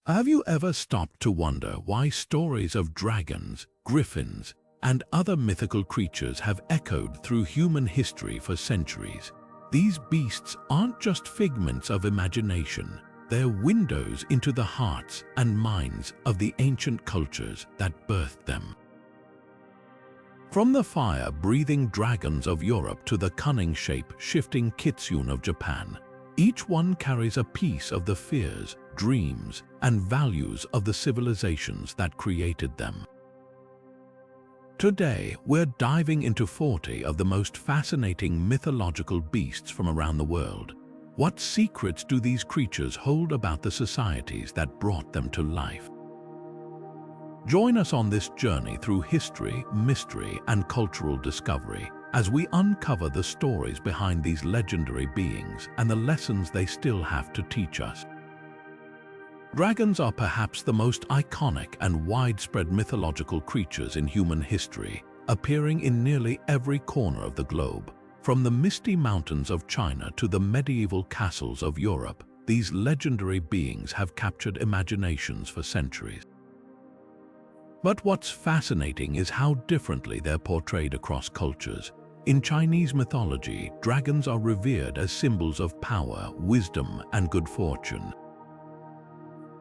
Have you ever stopped to wonder why stories of dragons, griffins, and other mythical creatures have echoed through human history for centuries? These beasts aren't just figments of imagination, they're windows into the hearts and minds of the ancient cultures that birthed them. From the fire-breathing dragons of Europe to the cunning shape-shifting kitsune of Japan, each one carries a piece of the fears, dreams, and values of the civilizations that created them. Today, we're diving into 40 of the most fascinating mythological beasts from around the world. What secrets do these creatures hold about the societies that brought them to life? Join us on this journey through history, mystery, and cultural discovery as we uncover the stories behind these legendary beings and the lessons they still have to teach us. Dragons are perhaps the most iconic and widespread mythological creatures in human history, appearing in nearly every corner of the globe. From the misty mountains of China to the medieval castles of Europe, these legendary beings have captured imaginations for centuries. But what's fascinating is how differently they're portrayed across cultures. In Chinese mythology, dragons are revered as symbols of power, wisdom, and good fortune.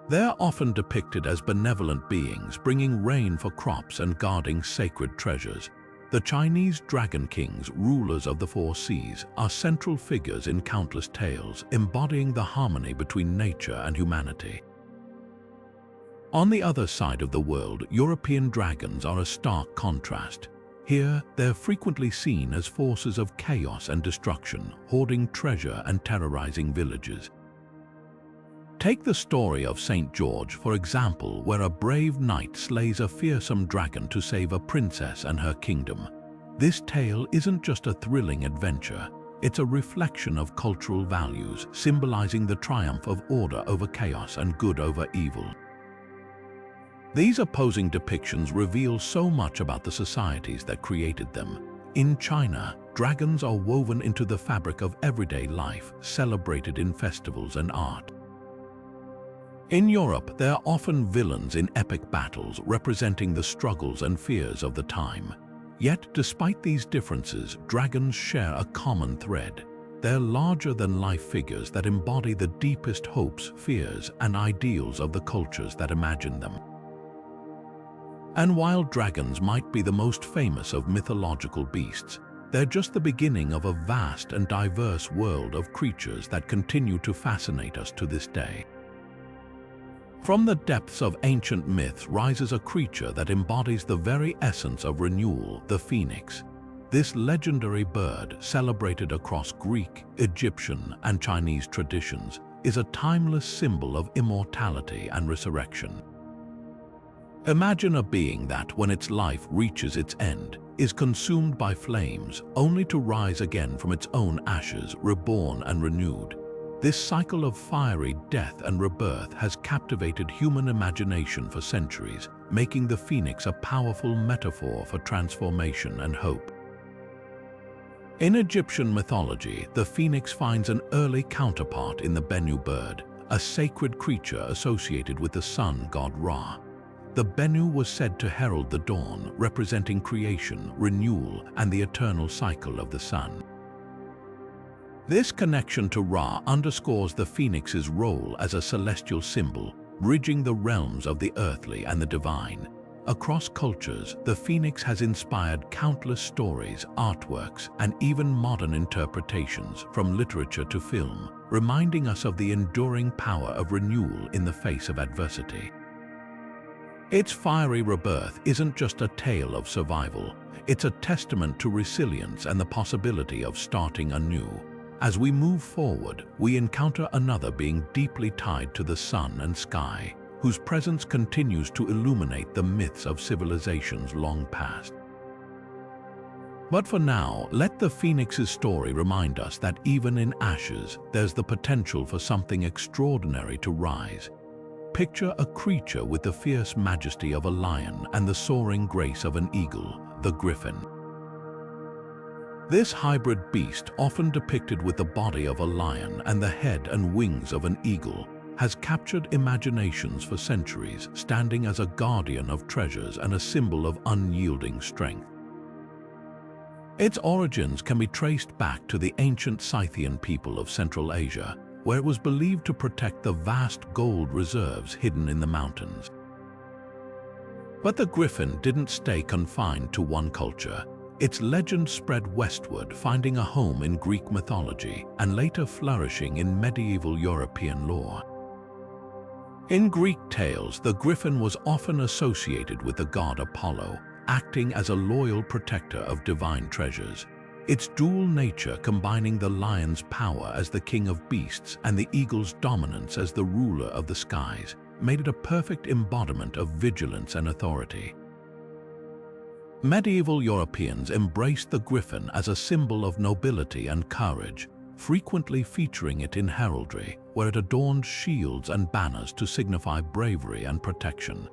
They're often depicted as benevolent beings, bringing rain for crops and guarding sacred treasures. The Chinese dragon kings, rulers of the four seas, are central figures in countless tales, embodying the harmony between nature and humanity. On the other side of the world, European dragons are a stark contrast. Here, they're frequently seen as forces of chaos and destruction, hoarding treasure and terrorizing villages. Take the story of St. George, for example, where a brave knight slays a fearsome dragon to save a princess and her kingdom. This tale isn't just a thrilling adventure, it's a reflection of cultural values, symbolizing the triumph of order over chaos and good over evil. These opposing depictions reveal so much about the societies that created them. In China, dragons are woven into the fabric of everyday life, celebrated in festivals and art. In Europe, they are often villains in epic battles, representing the struggles and fears of the time. Yet, despite these differences, dragons share a common thread. They're larger-than-life figures that embody the deepest hopes, fears, and ideals of the cultures that imagined them. And while dragons might be the most famous of mythological beasts, they're just the beginning of a vast and diverse world of creatures that continue to fascinate us to this day. From the depths of ancient myths rises a creature that embodies the very essence of renewal, the phoenix. This legendary bird, celebrated across Greek, Egyptian, and Chinese traditions, is a timeless symbol of immortality and resurrection. Imagine a being that, when its life reaches its end, is consumed by flames, only to rise again from its own ashes, reborn and renewed. This cycle of fiery death and rebirth has captivated human imagination for centuries, making the phoenix a powerful metaphor for transformation and hope. In Egyptian mythology, the phoenix finds an early counterpart in the Bennu bird, a sacred creature associated with the sun god Ra. The Bennu was said to herald the dawn, representing creation, renewal, and the eternal cycle of the sun. This connection to Ra underscores the phoenix's role as a celestial symbol, bridging the realms of the earthly and the divine. Across cultures, the phoenix has inspired countless stories, artworks, and even modern interpretations, from literature to film, reminding us of the enduring power of renewal in the face of adversity. Its fiery rebirth isn't just a tale of survival, it's a testament to resilience and the possibility of starting anew. As we move forward, we encounter another being deeply tied to the sun and sky, whose presence continues to illuminate the myths of civilizations long past. But for now, let the phoenix's story remind us that even in ashes, there's the potential for something extraordinary to rise. Picture a creature with the fierce majesty of a lion and the soaring grace of an eagle, the Griffin. This hybrid beast, often depicted with the body of a lion and the head and wings of an eagle, has captured imaginations for centuries, standing as a guardian of treasures and a symbol of unyielding strength. Its origins can be traced back to the ancient Scythian people of Central Asia, where it was believed to protect the vast gold reserves hidden in the mountains. But the griffin didn't stay confined to one culture. Its legend spread westward, finding a home in Greek mythology and later flourishing in medieval European lore. In Greek tales, the griffin was often associated with the god Apollo, acting as a loyal protector of divine treasures. Its dual nature, combining the lion's power as the king of beasts and the eagle's dominance as the ruler of the skies, made it a perfect embodiment of vigilance and authority. Medieval Europeans embraced the griffin as a symbol of nobility and courage, frequently featuring it in heraldry, where it adorned shields and banners to signify bravery and protection.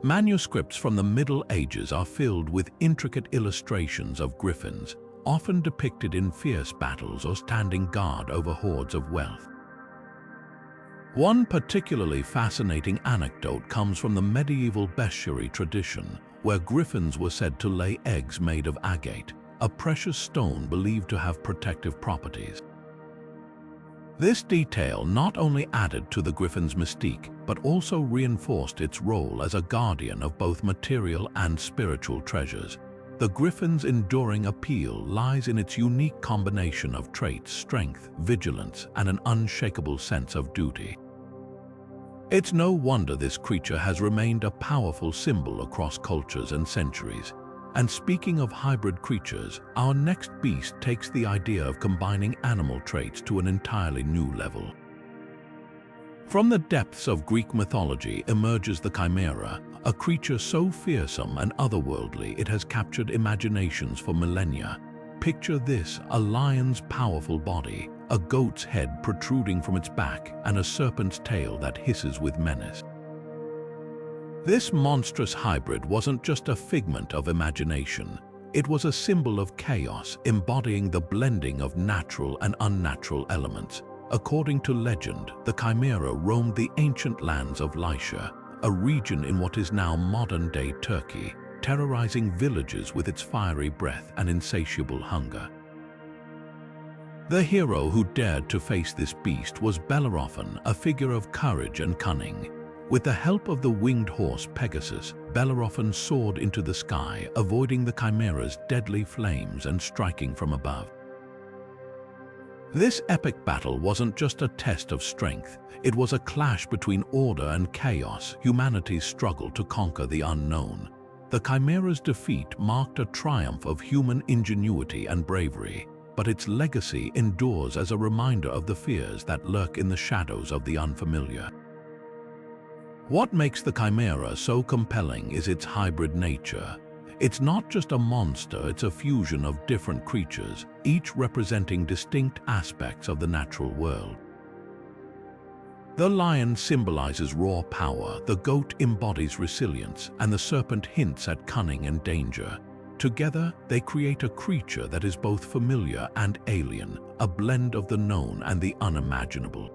Manuscripts from the Middle Ages are filled with intricate illustrations of griffins, often depicted in fierce battles or standing guard over hoards of wealth. One particularly fascinating anecdote comes from the medieval bestiary tradition, where griffins were said to lay eggs made of agate, a precious stone believed to have protective properties. This detail not only added to the griffin's mystique, but also reinforced its role as a guardian of both material and spiritual treasures. The griffin's enduring appeal lies in its unique combination of traits, strength, vigilance, and an unshakable sense of duty. It's no wonder this creature has remained a powerful symbol across cultures and centuries. And speaking of hybrid creatures, our next beast takes the idea of combining animal traits to an entirely new level. From the depths of Greek mythology emerges the Chimera, a creature so fearsome and otherworldly it has captured imaginations for millennia. Picture this: a lion's powerful body, a goat's head protruding from its back, and a serpent's tail that hisses with menace. This monstrous hybrid wasn't just a figment of imagination. It was a symbol of chaos, embodying the blending of natural and unnatural elements. According to legend, the Chimera roamed the ancient lands of Lycia, a region in what is now modern-day Turkey, terrorizing villages with its fiery breath and insatiable hunger. The hero who dared to face this beast was Bellerophon, a figure of courage and cunning. With the help of the winged horse Pegasus, Bellerophon soared into the sky, avoiding the Chimera's deadly flames and striking from above. This epic battle wasn't just a test of strength, it was a clash between order and chaos, humanity's struggle to conquer the unknown. The Chimera's defeat marked a triumph of human ingenuity and bravery, but its legacy endures as a reminder of the fears that lurk in the shadows of the unfamiliar. What makes the Chimera so compelling is its hybrid nature. It's not just a monster, it's a fusion of different creatures, each representing distinct aspects of the natural world. The lion symbolizes raw power, the goat embodies resilience, and the serpent hints at cunning and danger. Together, they create a creature that is both familiar and alien, a blend of the known and the unimaginable.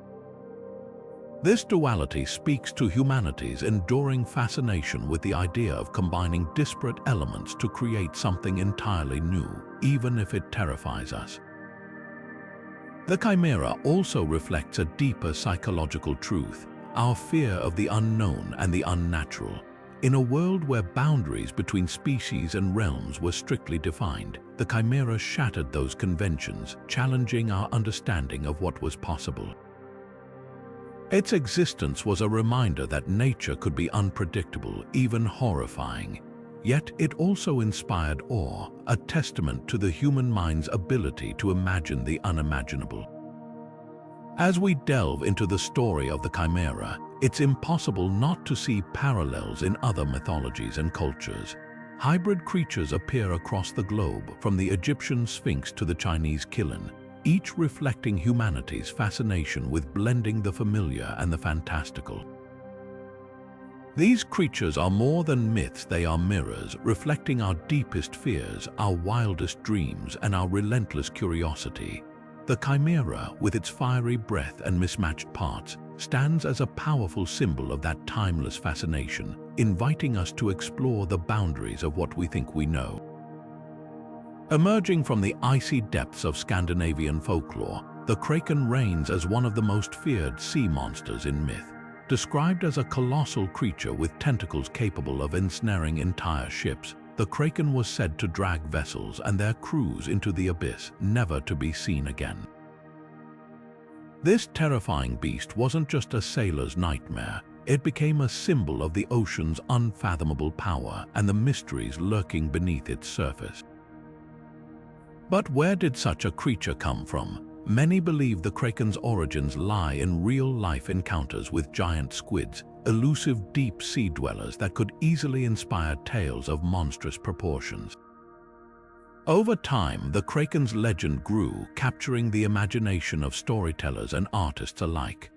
This duality speaks to humanity's enduring fascination with the idea of combining disparate elements to create something entirely new, even if it terrifies us. The Chimera also reflects a deeper psychological truth, our fear of the unknown and the unnatural. In a world where boundaries between species and realms were strictly defined, the Chimera shattered those conventions, challenging our understanding of what was possible. Its existence was a reminder that nature could be unpredictable, even horrifying. Yet it also inspired awe, a testament to the human mind's ability to imagine the unimaginable. As we delve into the story of the Chimera, it's impossible not to see parallels in other mythologies and cultures. Hybrid creatures appear across the globe, from the Egyptian Sphinx to the Chinese qilin, each reflecting humanity's fascination with blending the familiar and the fantastical. These creatures are more than myths, they are mirrors, reflecting our deepest fears, our wildest dreams, and our relentless curiosity. The Chimera, with its fiery breath and mismatched parts, stands as a powerful symbol of that timeless fascination, inviting us to explore the boundaries of what we think we know. Emerging from the icy depths of Scandinavian folklore, the Kraken reigns as one of the most feared sea monsters in myth. Described as a colossal creature with tentacles capable of ensnaring entire ships, the Kraken was said to drag vessels and their crews into the abyss, never to be seen again. This terrifying beast wasn't just a sailor's nightmare. It became a symbol of the ocean's unfathomable power and the mysteries lurking beneath its surface. But where did such a creature come from? Many believe the Kraken's origins lie in real-life encounters with giant squids, elusive deep-sea dwellers that could easily inspire tales of monstrous proportions. Over time, the Kraken's legend grew, capturing the imagination of storytellers and artists alike.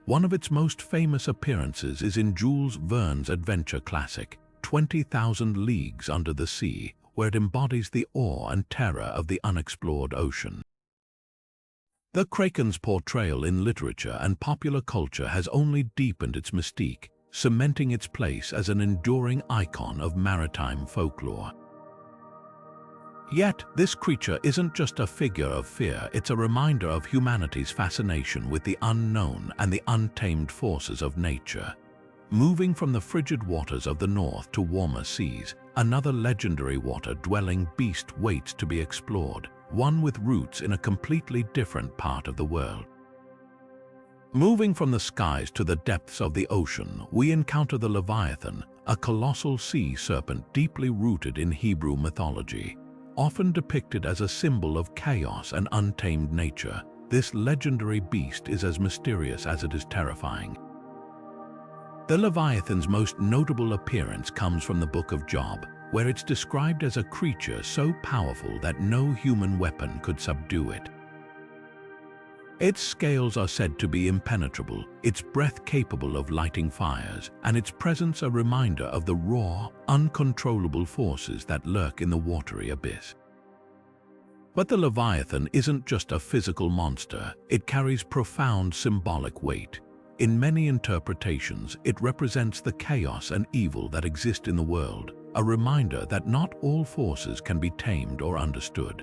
One of its most famous appearances is in Jules Verne's adventure classic, 20,000 Leagues Under the Sea, where it embodies the awe and terror of the unexplored ocean. The Kraken's portrayal in literature and popular culture has only deepened its mystique, cementing its place as an enduring icon of maritime folklore. Yet, this creature isn't just a figure of fear, it's a reminder of humanity's fascination with the unknown and the untamed forces of nature. Moving from the frigid waters of the north to warmer seas, another legendary water-dwelling beast waits to be explored, one with roots in a completely different part of the world. Moving from the skies to the depths of the ocean, we encounter the Leviathan, a colossal sea serpent deeply rooted in Hebrew mythology. Often depicted as a symbol of chaos and untamed nature, this legendary beast is as mysterious as it is terrifying. The Leviathan's most notable appearance comes from the Book of Job, where it's described as a creature so powerful that no human weapon could subdue it. Its scales are said to be impenetrable, its breath capable of lighting fires, and its presence a reminder of the raw, uncontrollable forces that lurk in the watery abyss. But the Leviathan isn't just a physical monster, it carries profound symbolic weight. In many interpretations, it represents the chaos and evil that exist in the world, a reminder that not all forces can be tamed or understood.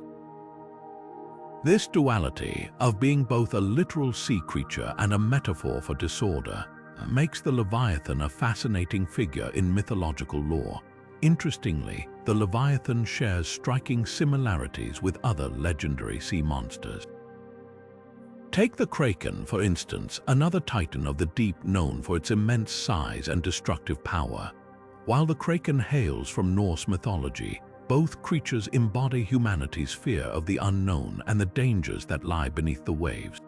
This duality of being both a literal sea creature and a metaphor for disorder makes the Leviathan a fascinating figure in mythological lore. Interestingly, the Leviathan shares striking similarities with other legendary sea monsters. Take the Kraken, for instance, another titan of the deep known for its immense size and destructive power. While the Kraken hails from Norse mythology, both creatures embody humanity's fear of the unknown and the dangers that lie beneath the waves.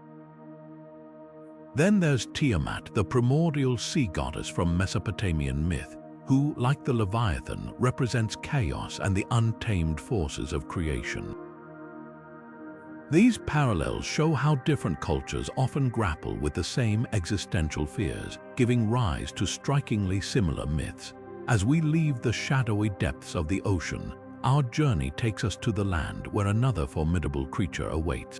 Then there's Tiamat, the primordial sea goddess from Mesopotamian myth, who, like the Leviathan, represents chaos and the untamed forces of creation. These parallels show how different cultures often grapple with the same existential fears, giving rise to strikingly similar myths. As we leave the shadowy depths of the ocean, our journey takes us to the land where another formidable creature awaits.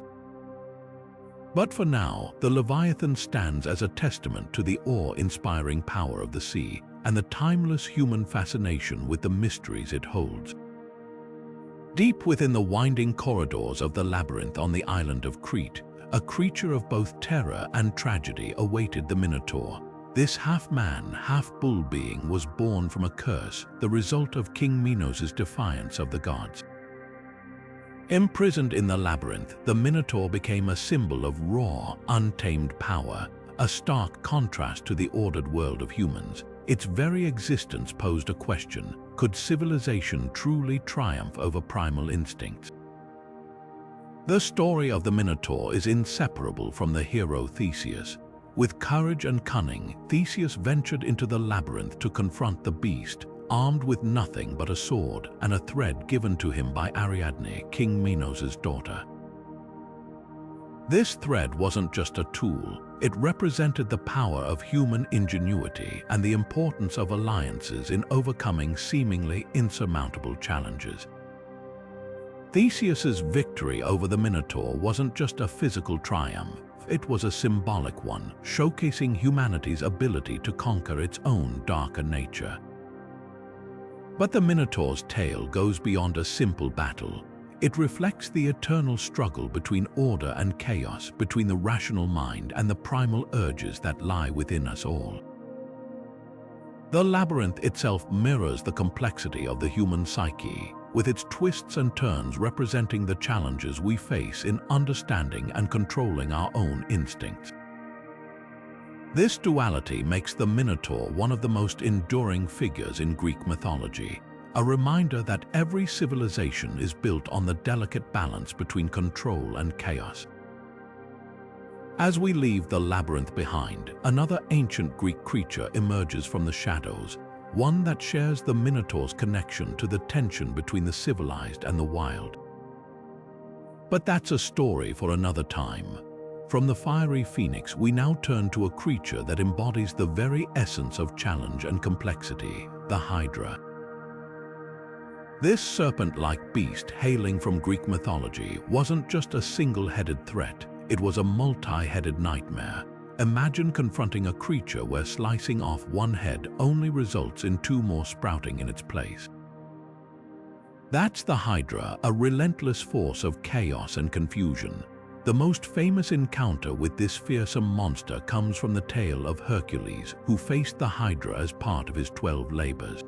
But for now, the Leviathan stands as a testament to the awe-inspiring power of the sea and the timeless human fascination with the mysteries it holds. Deep within the winding corridors of the labyrinth on the island of Crete, a creature of both terror and tragedy awaited the Minotaur. This half-man, half-bull being was born from a curse, the result of King Minos' defiance of the gods. Imprisoned in the labyrinth, the Minotaur became a symbol of raw, untamed power, a stark contrast to the ordered world of humans. Its very existence posed a question: could civilization truly triumph over primal instincts? The story of the Minotaur is inseparable from the hero Theseus. With courage and cunning, Theseus ventured into the labyrinth to confront the beast, armed with nothing but a sword and a thread given to him by Ariadne, King Minos' daughter. This thread wasn't just a tool, it represented the power of human ingenuity and the importance of alliances in overcoming seemingly insurmountable challenges. Theseus's victory over the Minotaur wasn't just a physical triumph, it was a symbolic one, showcasing humanity's ability to conquer its own darker nature. But the Minotaur's tale goes beyond a simple battle. It reflects the eternal struggle between order and chaos, between the rational mind and the primal urges that lie within us all. The labyrinth itself mirrors the complexity of the human psyche, with its twists and turns representing the challenges we face in understanding and controlling our own instincts. This duality makes the Minotaur one of the most enduring figures in Greek mythology, a reminder that every civilization is built on the delicate balance between control and chaos. As we leave the labyrinth behind, another ancient Greek creature emerges from the shadows, one that shares the Minotaur's connection to the tension between the civilized and the wild. But that's a story for another time. From the fiery phoenix, we now turn to a creature that embodies the very essence of challenge and complexity, the Hydra. This serpent-like beast, hailing from Greek mythology, wasn't just a single-headed threat, it was a multi-headed nightmare. Imagine confronting a creature where slicing off one head only results in two more sprouting in its place. That's the Hydra, a relentless force of chaos and confusion. The most famous encounter with this fearsome monster comes from the tale of Hercules, who faced the Hydra as part of his 12 labors.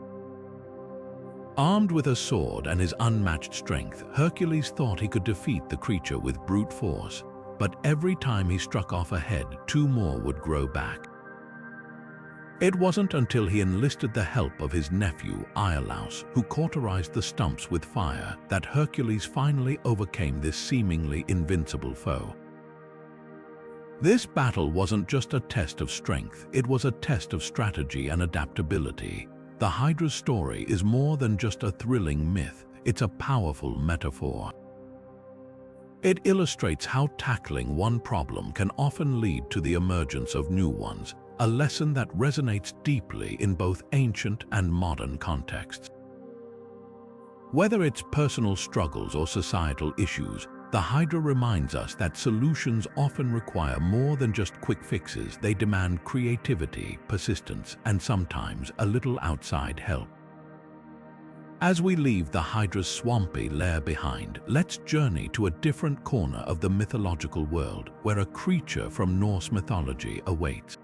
Armed with a sword and his unmatched strength, Hercules thought he could defeat the creature with brute force. But every time he struck off a head, two more would grow back. It wasn't until he enlisted the help of his nephew, Iolaus, who cauterized the stumps with fire, that Hercules finally overcame this seemingly invincible foe. This battle wasn't just a test of strength, it was a test of strategy and adaptability. The Hydra's story is more than just a thrilling myth, it's a powerful metaphor. It illustrates how tackling one problem can often lead to the emergence of new ones, a lesson that resonates deeply in both ancient and modern contexts. Whether it's personal struggles or societal issues, the Hydra reminds us that solutions often require more than just quick fixes. They demand creativity, persistence, and sometimes a little outside help. As we leave the Hydra's swampy lair behind, let's journey to a different corner of the mythological world, where a creature from Norse mythology awaits.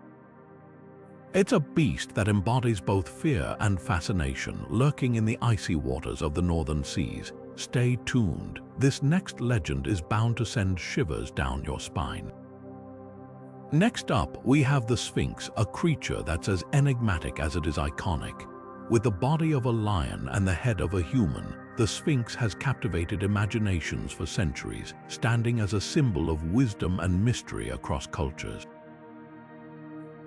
It's a beast that embodies both fear and fascination, lurking in the icy waters of the northern seas. Stay tuned. This next legend is bound to send shivers down your spine. Next up, we have the Sphinx, a creature that's as enigmatic as it is iconic. With the body of a lion and the head of a human, the Sphinx has captivated imaginations for centuries, standing as a symbol of wisdom and mystery across cultures.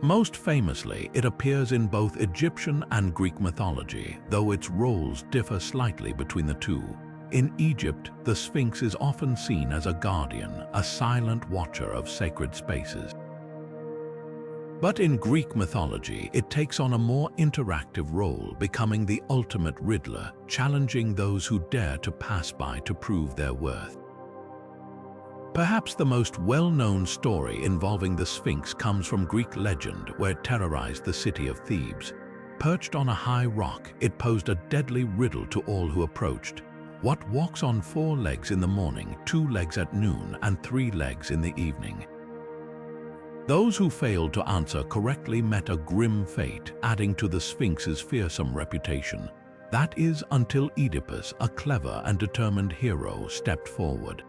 Most famously, it appears in both Egyptian and Greek mythology, though its roles differ slightly between the two. In Egypt, the Sphinx is often seen as a guardian, a silent watcher of sacred spaces. But in Greek mythology, it takes on a more interactive role, becoming the ultimate riddler, challenging those who dare to pass by to prove their worth. Perhaps the most well-known story involving the Sphinx comes from Greek legend, where it terrorized the city of Thebes. Perched on a high rock, it posed a deadly riddle to all who approached. What walks on 4 legs in the morning, 2 legs at noon, and 3 legs in the evening? Those who failed to answer correctly met a grim fate, adding to the Sphinx's fearsome reputation. That is, until Oedipus, a clever and determined hero, stepped forward.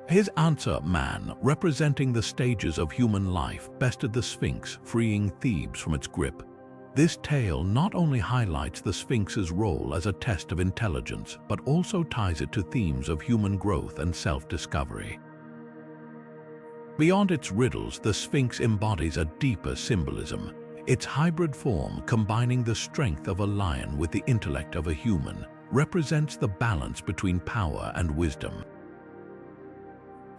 His answer man, representing the stages of human life, bested the Sphinx, freeing Thebes from its grip. This tale not only highlights the Sphinx's role as a test of intelligence, but also ties it to themes of human growth and self-discovery. Beyond its riddles, the Sphinx embodies a deeper symbolism. Its hybrid form, combining the strength of a lion with the intellect of a human, represents the balance between power and wisdom.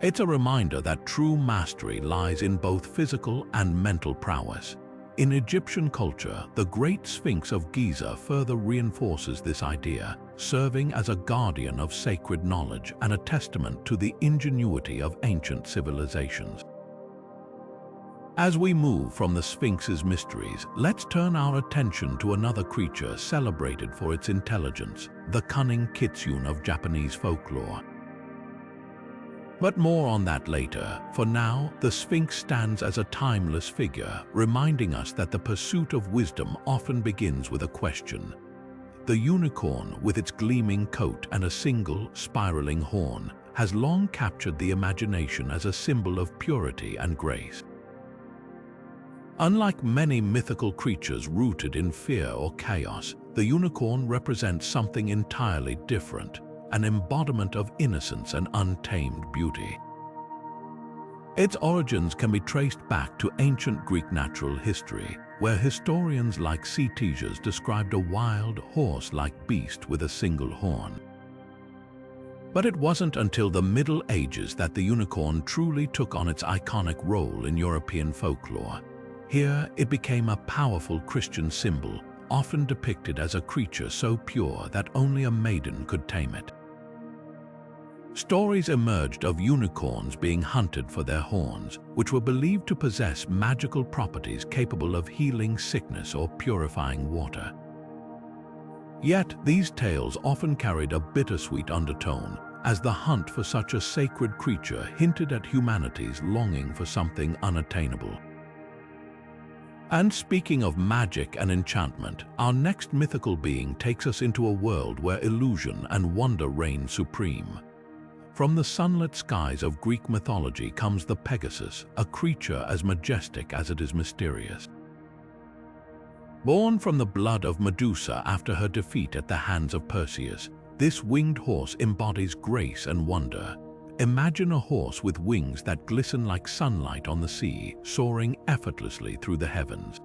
It's a reminder that true mastery lies in both physical and mental prowess. In Egyptian culture, the Great Sphinx of Giza further reinforces this idea, serving as a guardian of sacred knowledge and a testament to the ingenuity of ancient civilizations. As we move from the Sphinx's mysteries, let's turn our attention to another creature celebrated for its intelligence, the cunning kitsune of Japanese folklore. But more on that later. For now, the Sphinx stands as a timeless figure, reminding us that the pursuit of wisdom often begins with a question. The unicorn, with its gleaming coat and a single, spiraling horn, has long captured the imagination as a symbol of purity and grace. Unlike many mythical creatures rooted in fear or chaos, the unicorn represents something entirely different, an embodiment of innocence and untamed beauty. Its origins can be traced back to ancient Greek natural history, where historians like Ctesias described a wild, horse-like beast with a single horn. But it wasn't until the Middle Ages that the unicorn truly took on its iconic role in European folklore. Here, it became a powerful Christian symbol, often depicted as a creature so pure that only a maiden could tame it. Stories emerged of unicorns being hunted for their horns, which were believed to possess magical properties capable of healing sickness or purifying water. Yet, these tales often carried a bittersweet undertone, as the hunt for such a sacred creature hinted at humanity's longing for something unattainable. And speaking of magic and enchantment, our next mythical being takes us into a world where illusion and wonder reign supreme. From the sunlit skies of Greek mythology comes the Pegasus, a creature as majestic as it is mysterious. Born from the blood of Medusa after her defeat at the hands of Perseus, this winged horse embodies grace and wonder. Imagine a horse with wings that glisten like sunlight on the sea, soaring effortlessly through the heavens.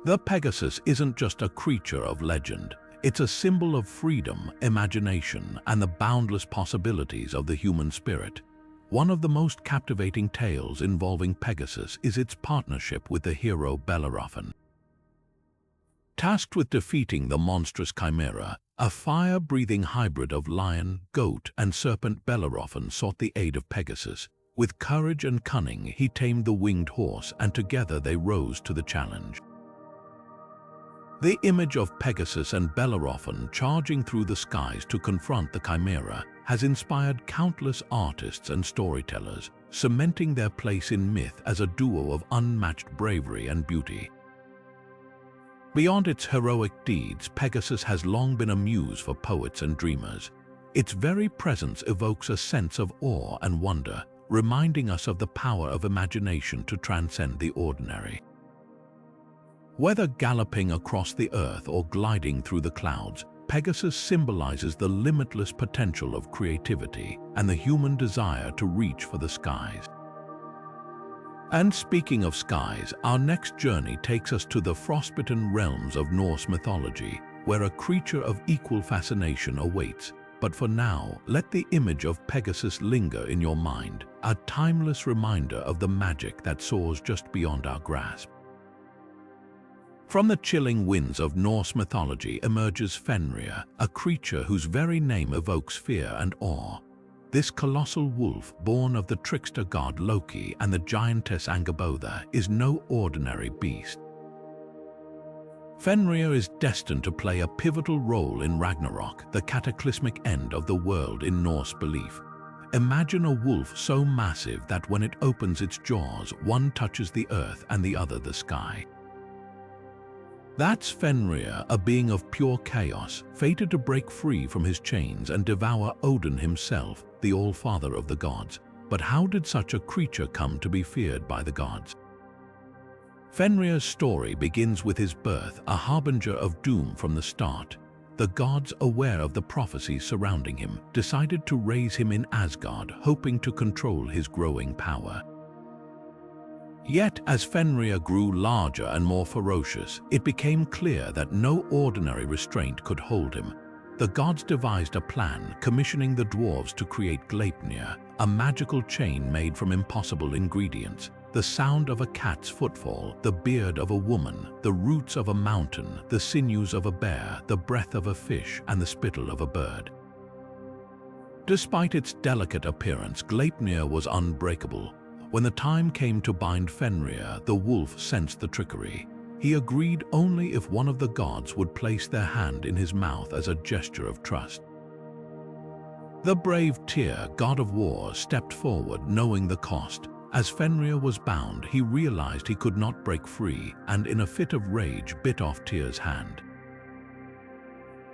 The Pegasus isn't just a creature of legend. It's a symbol of freedom, imagination, and the boundless possibilities of the human spirit. One of the most captivating tales involving Pegasus is its partnership with the hero Bellerophon. Tasked with defeating the monstrous Chimera, a fire-breathing hybrid of lion, goat, and serpent, Bellerophon sought the aid of Pegasus. With courage and cunning, he tamed the winged horse, and together they rose to the challenge. The image of Pegasus and Bellerophon charging through the skies to confront the Chimera has inspired countless artists and storytellers, cementing their place in myth as a duo of unmatched bravery and beauty. Beyond its heroic deeds, Pegasus has long been a muse for poets and dreamers. Its very presence evokes a sense of awe and wonder, reminding us of the power of imagination to transcend the ordinary. Whether galloping across the earth or gliding through the clouds, Pegasus symbolizes the limitless potential of creativity and the human desire to reach for the skies. And speaking of skies, our next journey takes us to the frostbitten realms of Norse mythology, where a creature of equal fascination awaits. But for now, let the image of Pegasus linger in your mind, a timeless reminder of the magic that soars just beyond our grasp. From the chilling winds of Norse mythology emerges Fenrir, a creature whose very name evokes fear and awe. This colossal wolf, born of the trickster god Loki and the giantess Angabotha, is no ordinary beast. Fenrir is destined to play a pivotal role in Ragnarok, the cataclysmic end of the world in Norse belief. Imagine a wolf so massive that when it opens its jaws, one touches the earth and the other the sky. That's Fenrir, a being of pure chaos, fated to break free from his chains and devour Odin himself, the All-Father of the gods. But how did such a creature come to be feared by the gods? Fenrir's story begins with his birth, a harbinger of doom from the start. The gods, aware of the prophecies surrounding him, decided to raise him in Asgard, hoping to control his growing power. Yet, as Fenrir grew larger and more ferocious, it became clear that no ordinary restraint could hold him. The gods devised a plan, commissioning the dwarves to create Gleipnir, a magical chain made from impossible ingredients. the sound of a cat's footfall, the beard of a woman, the roots of a mountain, the sinews of a bear, the breath of a fish, and the spittle of a bird. Despite its delicate appearance, Gleipnir was unbreakable. When the time came to bind Fenrir, the wolf sensed the trickery. He agreed only if one of the gods would place their hand in his mouth as a gesture of trust. The brave Tyr, god of war, stepped forward, knowing the cost. As Fenrir was bound, he realized he could not break free, and in a fit of rage bit off Tyr's hand.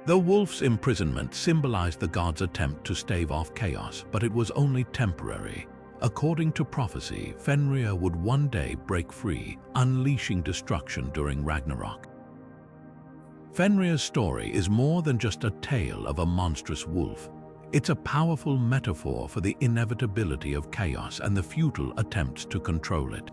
The wolf's imprisonment symbolized the god's attempt to stave off chaos, but it was only temporary. According to prophecy, Fenrir would one day break free, unleashing destruction during Ragnarok. Fenrir's story is more than just a tale of a monstrous wolf. It's a powerful metaphor for the inevitability of chaos and the futile attempts to control it.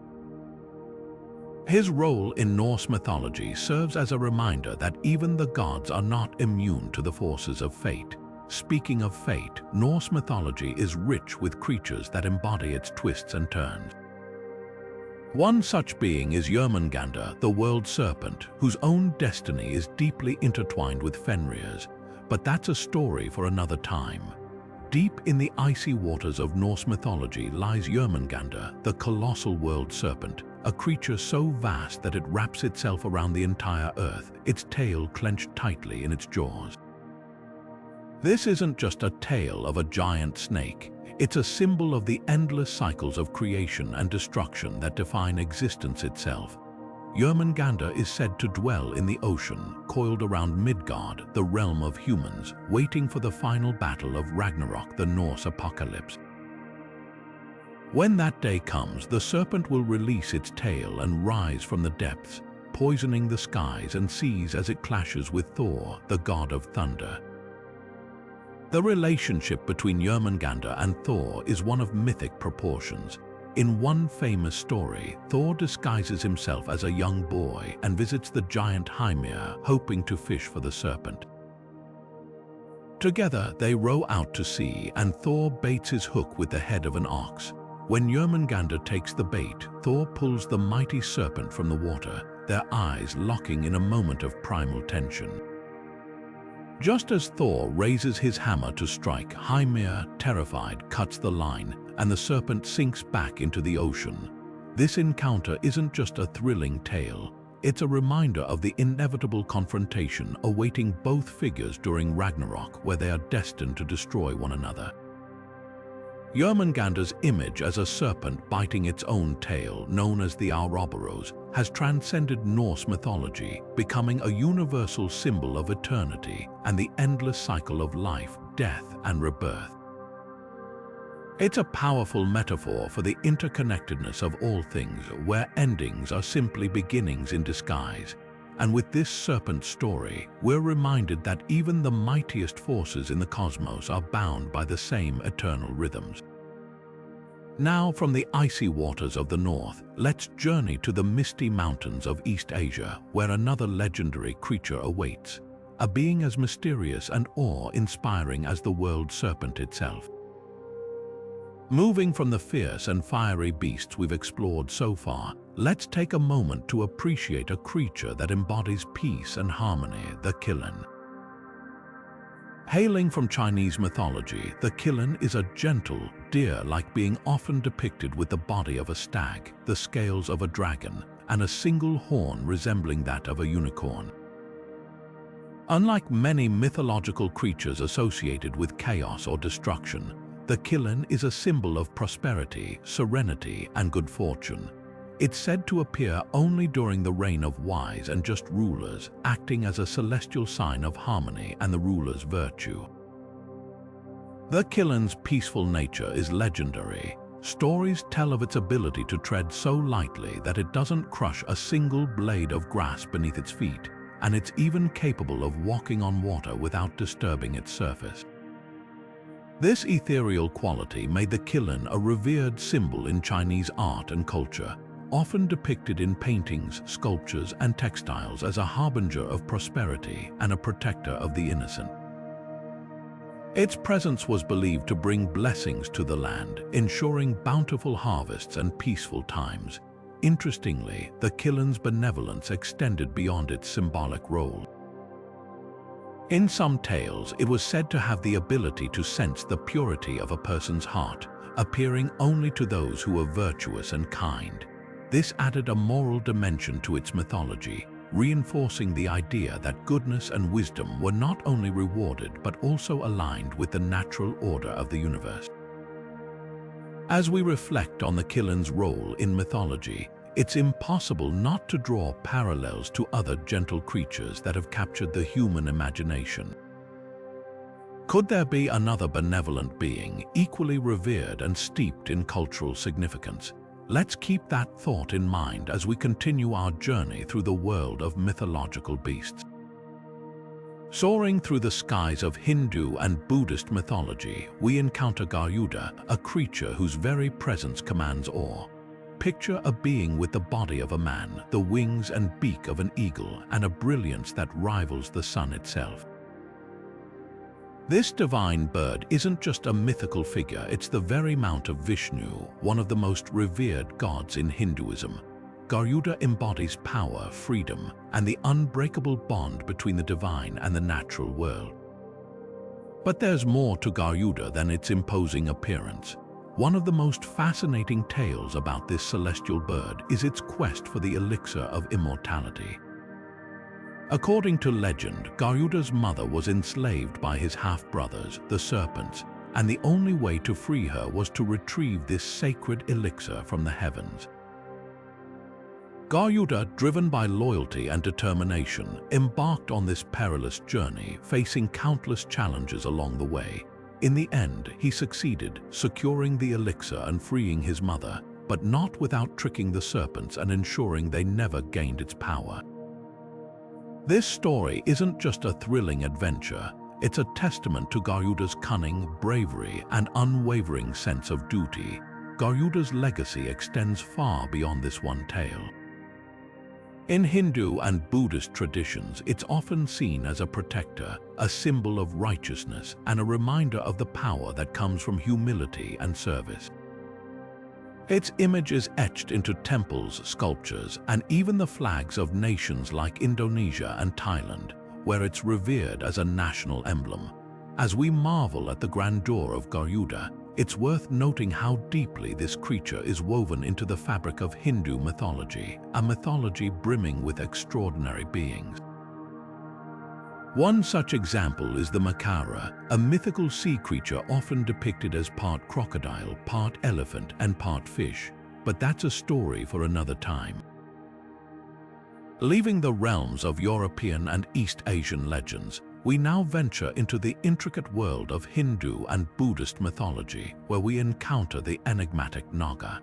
His role in Norse mythology serves as a reminder that even the gods are not immune to the forces of fate. Speaking of fate, Norse mythology is rich with creatures that embody its twists and turns. One such being is Jormungandr, the world serpent, whose own destiny is deeply intertwined with Fenrir's. But that's a story for another time. Deep in the icy waters of Norse mythology lies Jormungandr, the colossal world serpent, a creature so vast that it wraps itself around the entire earth, its tail clenched tightly in its jaws. This isn't just a tale of a giant snake. It's a symbol of the endless cycles of creation and destruction that define existence itself. Jormungandr is said to dwell in the ocean, coiled around Midgard, the realm of humans, waiting for the final battle of Ragnarok, the Norse apocalypse. When that day comes, the serpent will release its tail and rise from the depths, poisoning the skies and seas as it clashes with Thor, the god of thunder. The relationship between Jormungandr and Thor is one of mythic proportions. In one famous story, Thor disguises himself as a young boy and visits the giant Hymir, hoping to fish for the serpent. Together, they row out to sea, and Thor baits his hook with the head of an ox. When Jormungandr takes the bait, Thor pulls the mighty serpent from the water, their eyes locking in a moment of primal tension. Just as Thor raises his hammer to strike, Hymir, terrified, cuts the line, and the serpent sinks back into the ocean. This encounter isn't just a thrilling tale, it's a reminder of the inevitable confrontation awaiting both figures during Ragnarok, where they are destined to destroy one another. Jormungandr's image as a serpent biting its own tail, known as the Ouroboros, has transcended Norse mythology, becoming a universal symbol of eternity and the endless cycle of life, death, and rebirth. It's a powerful metaphor for the interconnectedness of all things, where endings are simply beginnings in disguise. And with this serpent story, we're reminded that even the mightiest forces in the cosmos are bound by the same eternal rhythms. Now, from the icy waters of the north, let's journey to the misty mountains of East Asia, where another legendary creature awaits, a being as mysterious and awe-inspiring as the world serpent itself. Moving from the fierce and fiery beasts we've explored so far, let's take a moment to appreciate a creature that embodies peace and harmony, the qilin. Hailing from Chinese mythology, the qilin is a gentle, deer-like being often depicted with the body of a stag, the scales of a dragon, and a single horn resembling that of a unicorn. Unlike many mythological creatures associated with chaos or destruction, the qilin is a symbol of prosperity, serenity, and good fortune. It's said to appear only during the reign of wise and just rulers, acting as a celestial sign of harmony and the ruler's virtue. The qilin's peaceful nature is legendary. Stories tell of its ability to tread so lightly that it doesn't crush a single blade of grass beneath its feet, and it's even capable of walking on water without disturbing its surface. This ethereal quality made the qilin a revered symbol in Chinese art and culture, often depicted in paintings, sculptures, and textiles as a harbinger of prosperity and a protector of the innocent. Its presence was believed to bring blessings to the land, ensuring bountiful harvests and peaceful times. Interestingly, the qilin's benevolence extended beyond its symbolic role. In some tales, it was said to have the ability to sense the purity of a person's heart, appearing only to those who were virtuous and kind. This added a moral dimension to its mythology, reinforcing the idea that goodness and wisdom were not only rewarded but also aligned with the natural order of the universe. As we reflect on the qilin's role in mythology, it's impossible not to draw parallels to other gentle creatures that have captured the human imagination. Could there be another benevolent being, equally revered and steeped in cultural significance? Let's keep that thought in mind as we continue our journey through the world of mythological beasts. Soaring through the skies of Hindu and Buddhist mythology, we encounter Garuda, a creature whose very presence commands awe. Picture a being with the body of a man, the wings and beak of an eagle, and a brilliance that rivals the sun itself. This divine bird isn't just a mythical figure, it's the very mount of Vishnu, one of the most revered gods in Hinduism. Garuda embodies power, freedom, and the unbreakable bond between the divine and the natural world. But there's more to Garuda than its imposing appearance. One of the most fascinating tales about this celestial bird is its quest for the elixir of immortality. According to legend, Garuda's mother was enslaved by his half-brothers, the Serpents, and the only way to free her was to retrieve this sacred elixir from the heavens. Garuda, driven by loyalty and determination, embarked on this perilous journey, facing countless challenges along the way. In the end, he succeeded, securing the elixir and freeing his mother, but not without tricking the serpents and ensuring they never gained its power. This story isn't just a thrilling adventure, it's a testament to Garuda's cunning, bravery, and unwavering sense of duty. Garuda's legacy extends far beyond this one tale. In Hindu and Buddhist traditions, it's often seen as a protector, a symbol of righteousness, and a reminder of the power that comes from humility and service. Its image is etched into temples, sculptures, and even the flags of nations like Indonesia and Thailand, where it's revered as a national emblem. As we marvel at the grandeur of Garuda, it's worth noting how deeply this creature is woven into the fabric of Hindu mythology, a mythology brimming with extraordinary beings. One such example is the Makara, a mythical sea creature often depicted as part crocodile, part elephant, and part fish, but that's a story for another time. Leaving the realms of European and East Asian legends, we now venture into the intricate world of Hindu and Buddhist mythology, where we encounter the enigmatic Naga.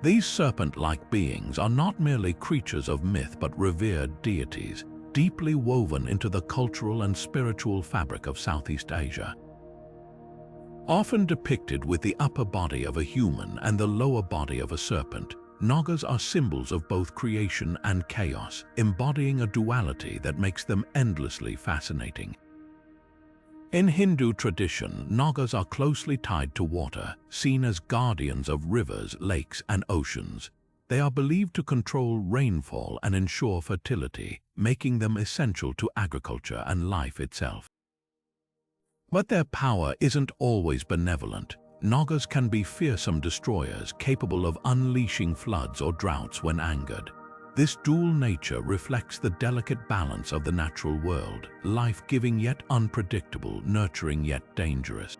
These serpent-like beings are not merely creatures of myth but revered deities, deeply woven into the cultural and spiritual fabric of Southeast Asia. Often depicted with the upper body of a human and the lower body of a serpent, Nagas are symbols of both creation and chaos, embodying a duality that makes them endlessly fascinating. In Hindu tradition, Nagas are closely tied to water, seen as guardians of rivers, lakes, and oceans. They are believed to control rainfall and ensure fertility, making them essential to agriculture and life itself. But their power isn't always benevolent. Nagas can be fearsome destroyers capable of unleashing floods or droughts when angered. This dual nature reflects the delicate balance of the natural world, life-giving yet unpredictable, nurturing yet dangerous.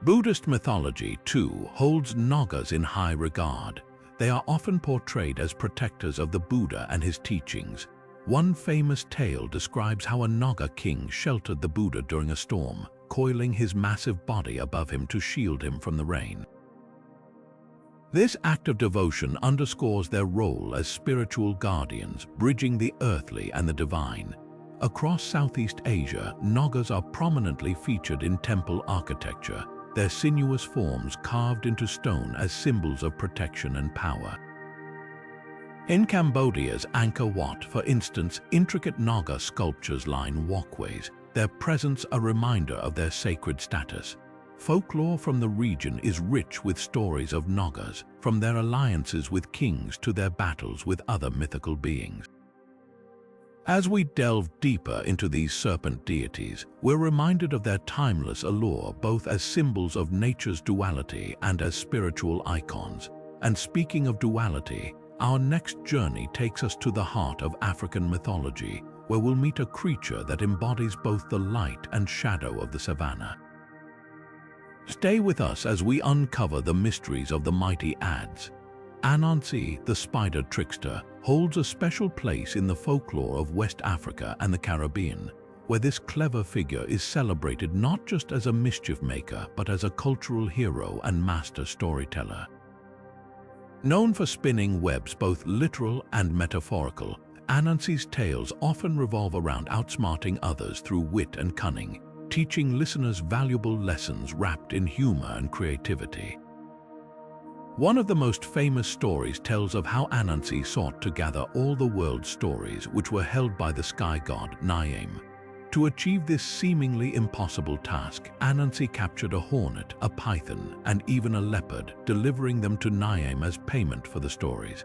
Buddhist mythology, too, holds Nagas in high regard. They are often portrayed as protectors of the Buddha and his teachings. One famous tale describes how a Naga king sheltered the Buddha during a storm, coiling his massive body above him to shield him from the rain. This act of devotion underscores their role as spiritual guardians, bridging the earthly and the divine. Across Southeast Asia, Nagas are prominently featured in temple architecture, their sinuous forms carved into stone as symbols of protection and power. In Cambodia's Angkor Wat, for instance, intricate Naga sculptures line walkways, their presence a reminder of their sacred status. Folklore from the region is rich with stories of Nagas, from their alliances with kings to their battles with other mythical beings. As we delve deeper into these serpent deities, we're reminded of their timeless allure both as symbols of nature's duality and as spiritual icons. And speaking of duality, our next journey takes us to the heart of African mythology, where we'll meet a creature that embodies both the light and shadow of the savannah. Stay with us as we uncover the mysteries of the mighty Ads. Anansi, the spider trickster, holds a special place in the folklore of West Africa and the Caribbean, where this clever figure is celebrated not just as a mischief maker but as a cultural hero and master storyteller. Known for spinning webs both literal and metaphorical, Anansi's tales often revolve around outsmarting others through wit and cunning, teaching listeners valuable lessons wrapped in humor and creativity. One of the most famous stories tells of how Anansi sought to gather all the world's stories which were held by the sky god Niame. To achieve this seemingly impossible task, Anansi captured a hornet, a python, and even a leopard, delivering them to Niame as payment for the stories.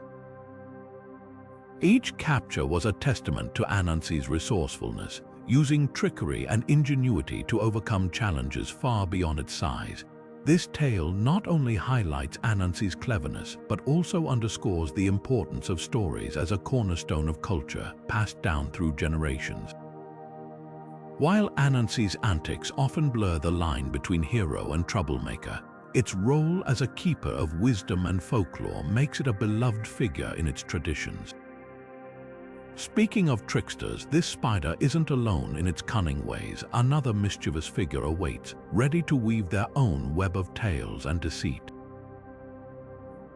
Each capture was a testament to Anansi's resourcefulness, using trickery and ingenuity to overcome challenges far beyond its size. This tale not only highlights Anansi's cleverness, but also underscores the importance of stories as a cornerstone of culture passed down through generations. While Anansi's antics often blur the line between hero and troublemaker, its role as a keeper of wisdom and folklore makes it a beloved figure in its traditions. Speaking of tricksters, this spider isn't alone in its cunning ways. Another mischievous figure awaits, ready to weave their own web of tales and deceit.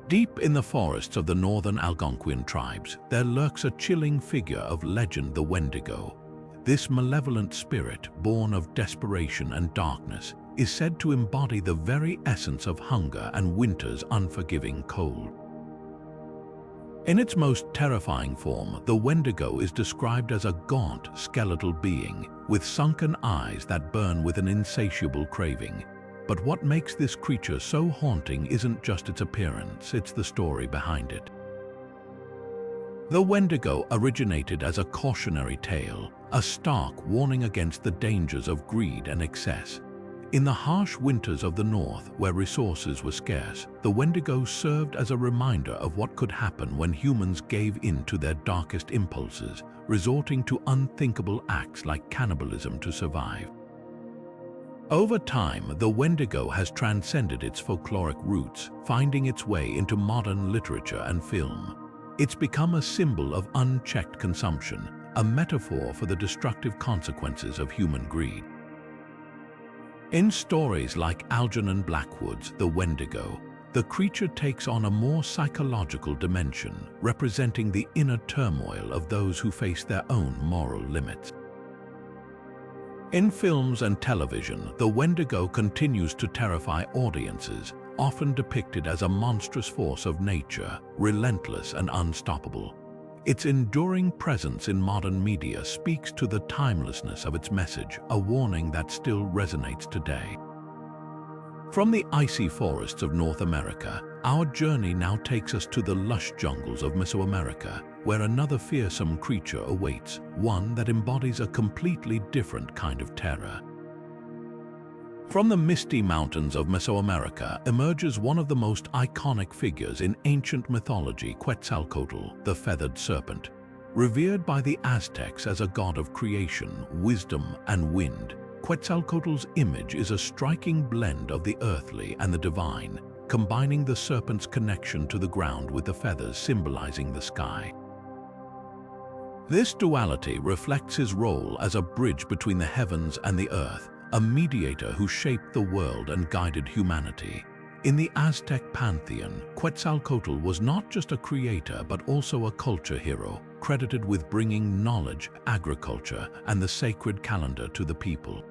Deep in the forests of the northern Algonquian tribes, there lurks a chilling figure of legend, the Wendigo. This malevolent spirit, born of desperation and darkness, is said to embody the very essence of hunger and winter's unforgiving cold. In its most terrifying form, the Wendigo is described as a gaunt, skeletal being with sunken eyes that burn with an insatiable craving. But what makes this creature so haunting isn't just its appearance, it's the story behind it. The Wendigo originated as a cautionary tale, a stark warning against the dangers of greed and excess. In the harsh winters of the north, where resources were scarce, the Wendigo served as a reminder of what could happen when humans gave in to their darkest impulses, resorting to unthinkable acts like cannibalism to survive. Over time, the Wendigo has transcended its folkloric roots, finding its way into modern literature and film. It's become a symbol of unchecked consumption, a metaphor for the destructive consequences of human greed. In stories like Algernon Blackwood's The Wendigo, the creature takes on a more psychological dimension, representing the inner turmoil of those who face their own moral limits. In films and television, the Wendigo continues to terrify audiences, often depicted as a monstrous force of nature, relentless and unstoppable. Its enduring presence in modern media speaks to the timelessness of its message, a warning that still resonates today. From the icy forests of North America, our journey now takes us to the lush jungles of Mesoamerica, where another fearsome creature awaits, one that embodies a completely different kind of terror. From the misty mountains of Mesoamerica emerges one of the most iconic figures in ancient mythology, Quetzalcoatl, the feathered serpent. Revered by the Aztecs as a god of creation, wisdom, and wind, Quetzalcoatl's image is a striking blend of the earthly and the divine, combining the serpent's connection to the ground with the feathers symbolizing the sky. This duality reflects his role as a bridge between the heavens and the earth, a mediator who shaped the world and guided humanity. In the Aztec pantheon, Quetzalcoatl was not just a creator but also a culture hero, credited with bringing knowledge, agriculture, and the sacred calendar to the people.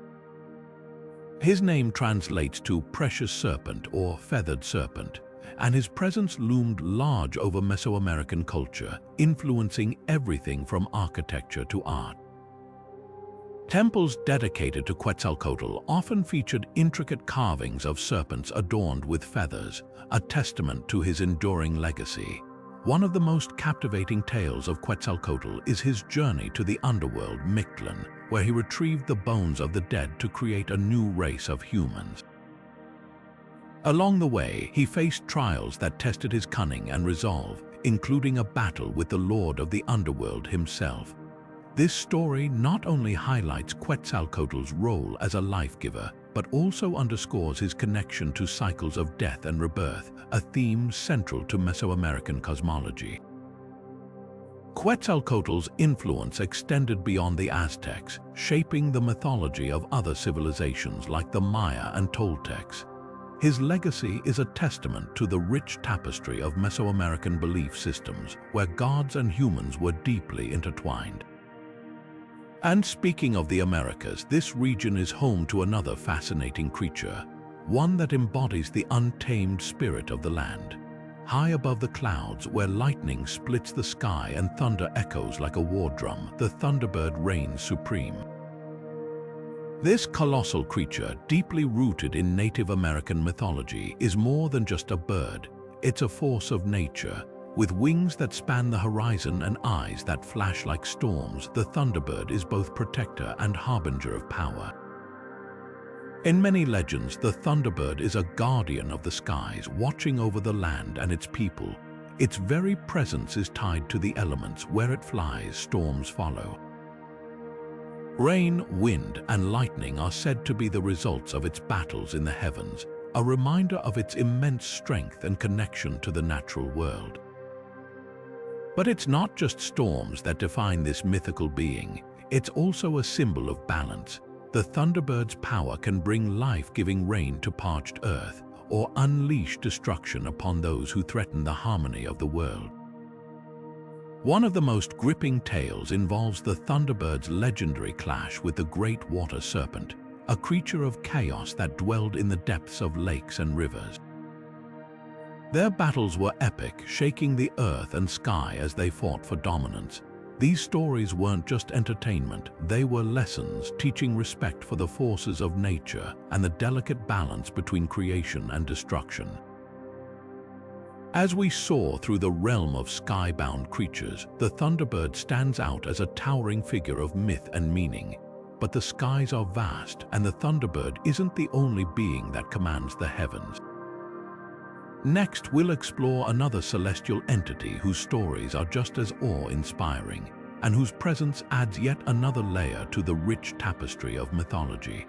His name translates to precious serpent or feathered serpent, and his presence loomed large over Mesoamerican culture, influencing everything from architecture to art. Temples dedicated to Quetzalcoatl often featured intricate carvings of serpents adorned with feathers, a testament to his enduring legacy. One of the most captivating tales of Quetzalcoatl is his journey to the underworld Mictlan, where he retrieved the bones of the dead to create a new race of humans. Along the way, he faced trials that tested his cunning and resolve, including a battle with the Lord of the Underworld himself. This story not only highlights Quetzalcoatl's role as a life-giver, but also underscores his connection to cycles of death and rebirth, a theme central to Mesoamerican cosmology. Quetzalcoatl's influence extended beyond the Aztecs, shaping the mythology of other civilizations like the Maya and Toltecs. His legacy is a testament to the rich tapestry of Mesoamerican belief systems, where gods and humans were deeply intertwined. And speaking of the Americas, this region is home to another fascinating creature, one that embodies the untamed spirit of the land. High above the clouds, where lightning splits the sky and thunder echoes like a war drum, the Thunderbird reigns supreme. This colossal creature, deeply rooted in Native American mythology, is more than just a bird. It's a force of nature. With wings that span the horizon and eyes that flash like storms, the Thunderbird is both protector and harbinger of power. In many legends, the Thunderbird is a guardian of the skies, watching over the land and its people. Its very presence is tied to the elements. Where it flies, storms follow. Rain, wind, and lightning are said to be the results of its battles in the heavens, a reminder of its immense strength and connection to the natural world. But it's not just storms that define this mythical being, it's also a symbol of balance. The Thunderbird's power can bring life-giving rain to parched earth, or unleash destruction upon those who threaten the harmony of the world. One of the most gripping tales involves the Thunderbird's legendary clash with the great water serpent, a creature of chaos that dwelled in the depths of lakes and rivers. Their battles were epic, shaking the earth and sky as they fought for dominance. These stories weren't just entertainment, they were lessons, teaching respect for the forces of nature and the delicate balance between creation and destruction. As we soar through the realm of sky-bound creatures, the Thunderbird stands out as a towering figure of myth and meaning. But the skies are vast, and the Thunderbird isn't the only being that commands the heavens. Next, we'll explore another celestial entity whose stories are just as awe-inspiring, and whose presence adds yet another layer to the rich tapestry of mythology.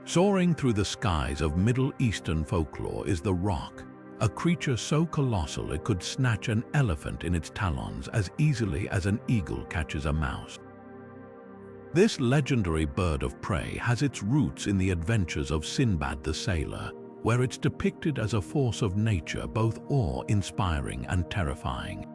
Soaring through the skies of Middle Eastern folklore is the Roc, a creature so colossal it could snatch an elephant in its talons as easily as an eagle catches a mouse. This legendary bird of prey has its roots in the adventures of Sinbad the Sailor, where it's depicted as a force of nature both awe-inspiring and terrifying.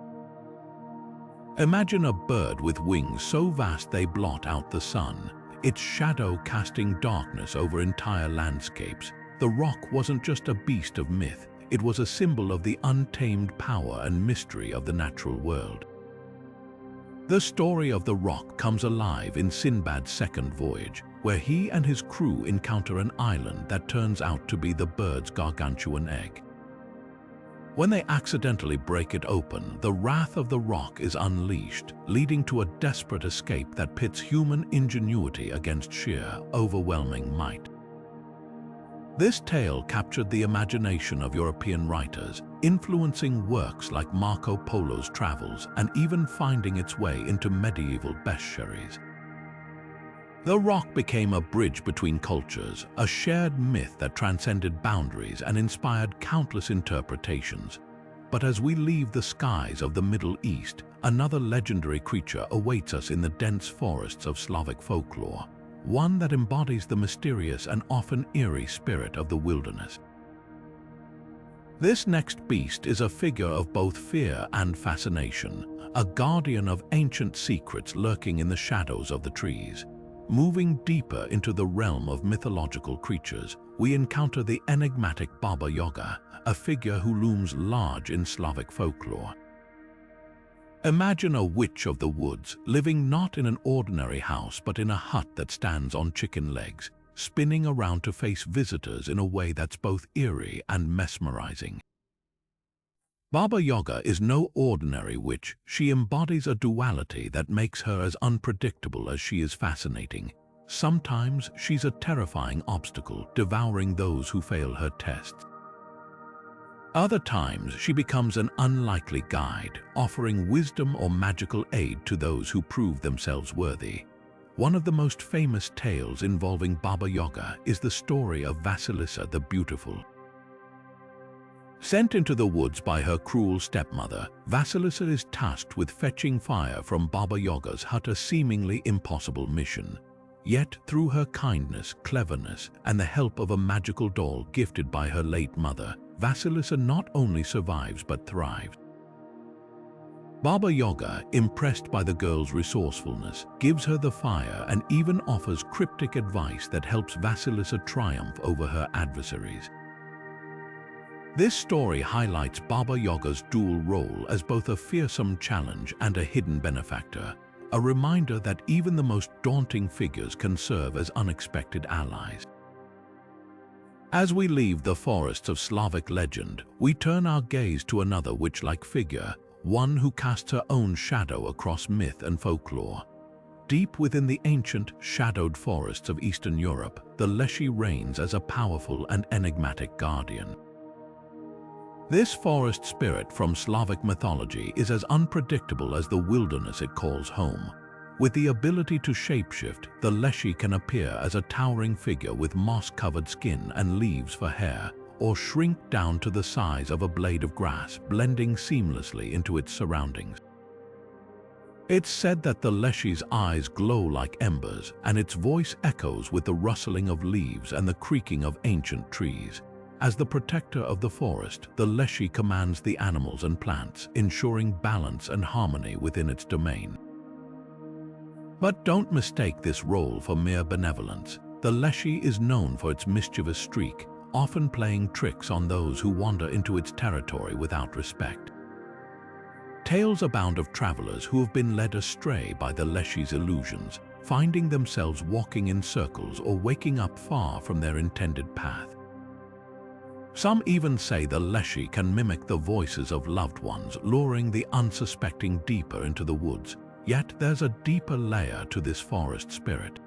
Imagine a bird with wings so vast they blot out the sun, its shadow casting darkness over entire landscapes. The Roc wasn't just a beast of myth, it was a symbol of the untamed power and mystery of the natural world. The story of the Roc comes alive in Sinbad's second voyage, where he and his crew encounter an island that turns out to be the bird's gargantuan egg. When they accidentally break it open, the wrath of the Roc is unleashed, leading to a desperate escape that pits human ingenuity against sheer, overwhelming might. This tale captured the imagination of European writers, influencing works like Marco Polo's travels and even finding its way into medieval bestiaries. The Roc became a bridge between cultures, a shared myth that transcended boundaries and inspired countless interpretations. But as we leave the skies of the Middle East, another legendary creature awaits us in the dense forests of Slavic folklore, one that embodies the mysterious and often eerie spirit of the wilderness. This next beast is a figure of both fear and fascination, a guardian of ancient secrets lurking in the shadows of the trees. Moving deeper into the realm of mythological creatures, we encounter the enigmatic Baba Yaga, a figure who looms large in Slavic folklore. Imagine a witch of the woods living not in an ordinary house but in a hut that stands on chicken legs, spinning around to face visitors in a way that's both eerie and mesmerizing. Baba Yaga is no ordinary witch. She embodies a duality that makes her as unpredictable as she is fascinating. Sometimes she's a terrifying obstacle, devouring those who fail her tests. Other times she becomes an unlikely guide, offering wisdom or magical aid to those who prove themselves worthy. One of the most famous tales involving Baba Yaga is the story of Vasilisa the Beautiful. Sent into the woods by her cruel stepmother, Vasilisa is tasked with fetching fire from Baba Yaga's hut, a seemingly impossible mission. Yet, through her kindness, cleverness, and the help of a magical doll gifted by her late mother, Vasilisa not only survives but thrives. Baba Yaga, impressed by the girl's resourcefulness, gives her the fire and even offers cryptic advice that helps Vasilisa triumph over her adversaries. This story highlights Baba Yaga's dual role as both a fearsome challenge and a hidden benefactor, a reminder that even the most daunting figures can serve as unexpected allies. As we leave the forests of Slavic legend, we turn our gaze to another witch-like figure, one who casts her own shadow across myth and folklore. Deep within the ancient, shadowed forests of Eastern Europe, the Leshy reigns as a powerful and enigmatic guardian. This forest spirit from Slavic mythology is as unpredictable as the wilderness it calls home. With the ability to shapeshift, the Leshy can appear as a towering figure with moss-covered skin and leaves for hair, or shrink down to the size of a blade of grass, blending seamlessly into its surroundings. It's said that the Leshy's eyes glow like embers, and its voice echoes with the rustling of leaves and the creaking of ancient trees. As the protector of the forest, the Leshy commands the animals and plants, ensuring balance and harmony within its domain. But don't mistake this role for mere benevolence. The Leshy is known for its mischievous streak, often playing tricks on those who wander into its territory without respect. Tales abound of travelers who have been led astray by the Leshy's illusions, finding themselves walking in circles or waking up far from their intended path. Some even say the Leshy can mimic the voices of loved ones, luring the unsuspecting deeper into the woods. Yet there's a deeper layer to this forest spirit.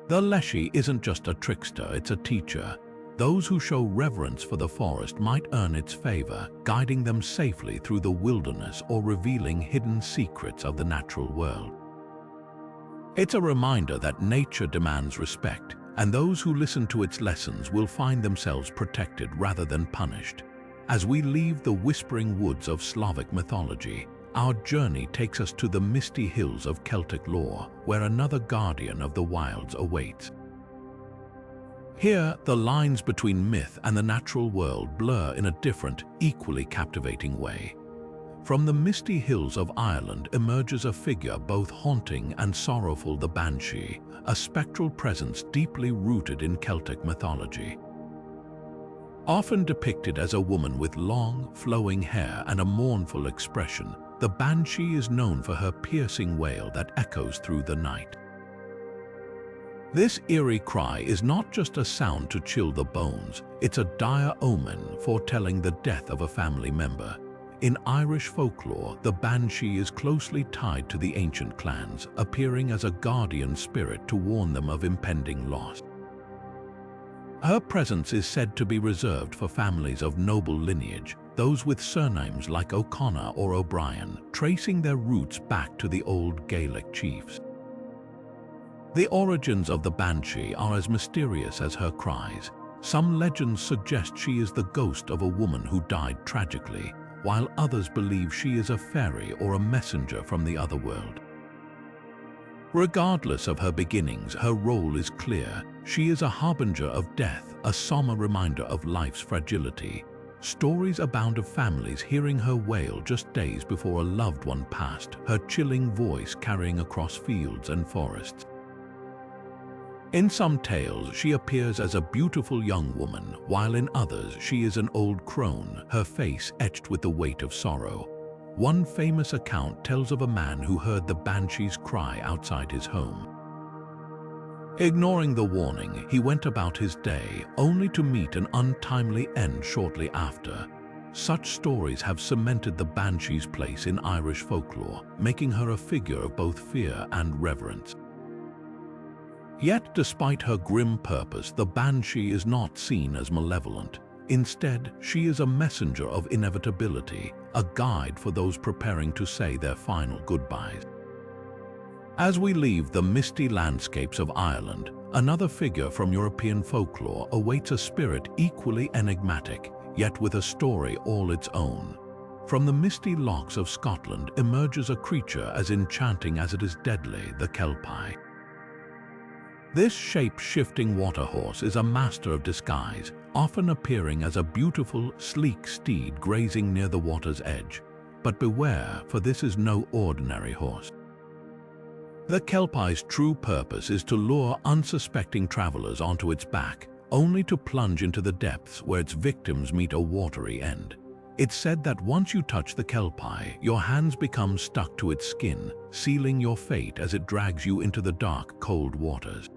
The Leshy isn't just a trickster, it's a teacher. Those who show reverence for the forest might earn its favor, guiding them safely through the wilderness or revealing hidden secrets of the natural world. It's a reminder that nature demands respect, and those who listen to its lessons will find themselves protected rather than punished. As we leave the whispering woods of Slavic mythology, our journey takes us to the misty hills of Celtic lore, where another guardian of the wilds awaits. Here, the lines between myth and the natural world blur in a different, equally captivating way. From the misty hills of Ireland emerges a figure both haunting and sorrowful, the Banshee, a spectral presence deeply rooted in Celtic mythology. Often depicted as a woman with long, flowing hair and a mournful expression, the Banshee is known for her piercing wail that echoes through the night. This eerie cry is not just a sound to chill the bones, it's a dire omen foretelling the death of a family member. In Irish folklore, the Banshee is closely tied to the ancient clans, appearing as a guardian spirit to warn them of impending loss. Her presence is said to be reserved for families of noble lineage, those with surnames like O'Connor or O'Brien, tracing their roots back to the old Gaelic chiefs. The origins of the Banshee are as mysterious as her cries. Some legends suggest she is the ghost of a woman who died tragically, while others believe she is a fairy or a messenger from the other world. Regardless of her beginnings, her role is clear. She is a harbinger of death, a somber reminder of life's fragility. Stories abound of families hearing her wail just days before a loved one passed, her chilling voice carrying across fields and forests. In some tales, she appears as a beautiful young woman, while in others she is an old crone, her face etched with the weight of sorrow. One famous account tells of a man who heard the banshees cry outside his home. Ignoring the warning, he went about his day, only to meet an untimely end shortly after. Such stories have cemented the banshee's place in Irish folklore, making her a figure of both fear and reverence. Yet, despite her grim purpose, the banshee is not seen as malevolent. Instead, she is a messenger of inevitability, a guide for those preparing to say their final goodbyes. As we leave the misty landscapes of Ireland, another figure from European folklore awaits, a spirit equally enigmatic, yet with a story all its own. From the misty lochs of Scotland emerges a creature as enchanting as it is deadly, the kelpie. This shape-shifting waterhorse is a master of disguise, often appearing as a beautiful, sleek steed grazing near the water's edge. But beware, for this is no ordinary horse. The kelpie's true purpose is to lure unsuspecting travelers onto its back, only to plunge into the depths where its victims meet a watery end. It's said that once you touch the kelpie, your hands become stuck to its skin, sealing your fate as it drags you into the dark, cold waters.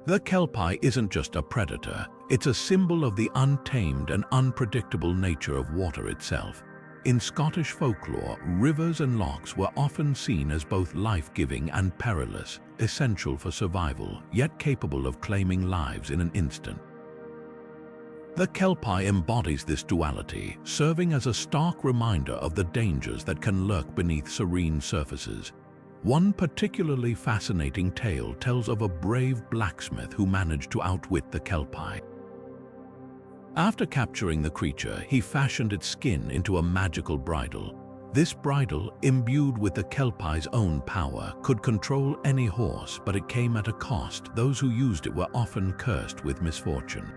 The kelpie isn't just a predator, it's a symbol of the untamed and unpredictable nature of water itself. In Scottish folklore, rivers and lochs were often seen as both life-giving and perilous, essential for survival, yet capable of claiming lives in an instant. The kelpie embodies this duality, serving as a stark reminder of the dangers that can lurk beneath serene surfaces. One particularly fascinating tale tells of a brave blacksmith who managed to outwit the kelpie. After capturing the creature, he fashioned its skin into a magical bridle. This bridle, imbued with the kelpie's own power, could control any horse, but it came at a cost. Those who used it were often cursed with misfortune.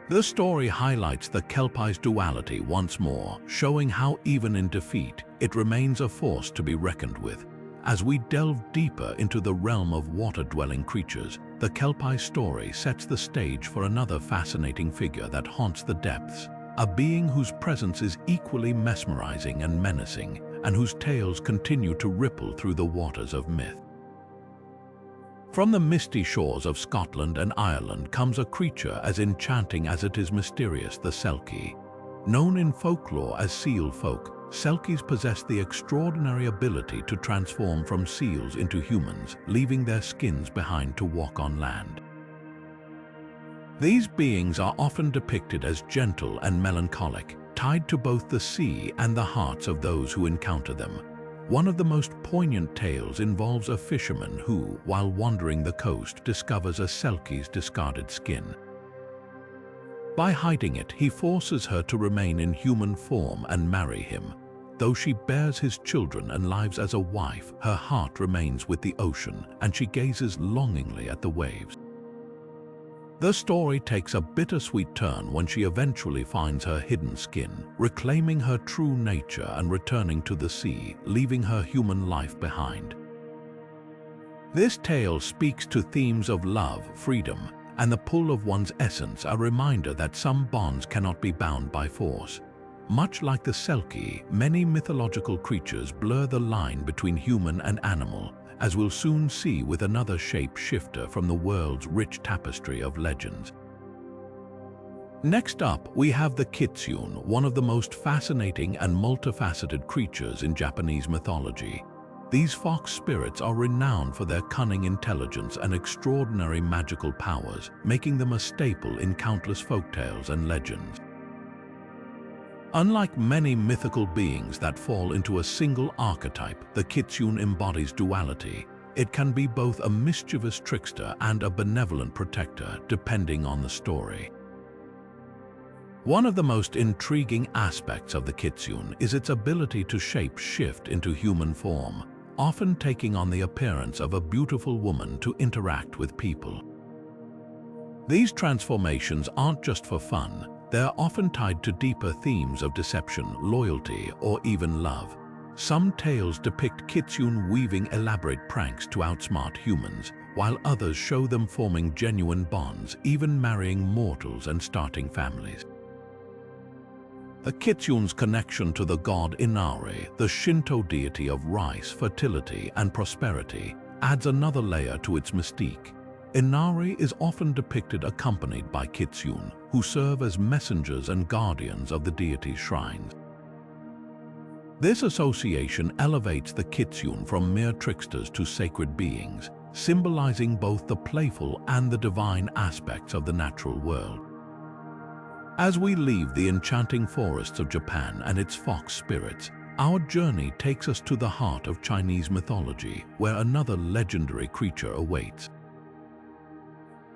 The story highlights the kelpie's duality once more, showing how even in defeat, it remains a force to be reckoned with. As we delve deeper into the realm of water-dwelling creatures, the kelpie's story sets the stage for another fascinating figure that haunts the depths, a being whose presence is equally mesmerizing and menacing, and whose tales continue to ripple through the waters of myth. From the misty shores of Scotland and Ireland comes a creature as enchanting as it is mysterious, the selkie. Known in folklore as seal folk, selkies possess the extraordinary ability to transform from seals into humans, leaving their skins behind to walk on land. These beings are often depicted as gentle and melancholic, tied to both the sea and the hearts of those who encounter them. One of the most poignant tales involves a fisherman who, while wandering the coast, discovers a selkie's discarded skin. By hiding it, he forces her to remain in human form and marry him. Though she bears his children and lives as a wife, her heart remains with the ocean, and she gazes longingly at the waves. The story takes a bittersweet turn when she eventually finds her hidden skin, reclaiming her true nature and returning to the sea, leaving her human life behind. This tale speaks to themes of love, freedom, and the pull of one's essence, a reminder that some bonds cannot be bound by force. Much like the selkie, many mythological creatures blur the line between human and animal, as we'll soon see with another shape-shifter from the world's rich tapestry of legends. Next up, we have the kitsune, one of the most fascinating and multifaceted creatures in Japanese mythology. These fox spirits are renowned for their cunning intelligence and extraordinary magical powers, making them a staple in countless folktales and legends. Unlike many mythical beings that fall into a single archetype, the kitsune embodies duality. It can be both a mischievous trickster and a benevolent protector, depending on the story. One of the most intriguing aspects of the kitsune is its ability to shape-shift into human form, often taking on the appearance of a beautiful woman to interact with people. These transformations aren't just for fun. They're often tied to deeper themes of deception, loyalty, or even love. Some tales depict kitsune weaving elaborate pranks to outsmart humans, while others show them forming genuine bonds, even marrying mortals and starting families. The kitsun's connection to the god Inari, the Shinto deity of rice, fertility, and prosperity, adds another layer to its mystique. Inari is often depicted accompanied by kitsun, who serve as messengers and guardians of the deity's shrines. This association elevates the kitsun from mere tricksters to sacred beings, symbolizing both the playful and the divine aspects of the natural world. As we leave the enchanting forests of Japan and its fox spirits, our journey takes us to the heart of Chinese mythology, where another legendary creature awaits.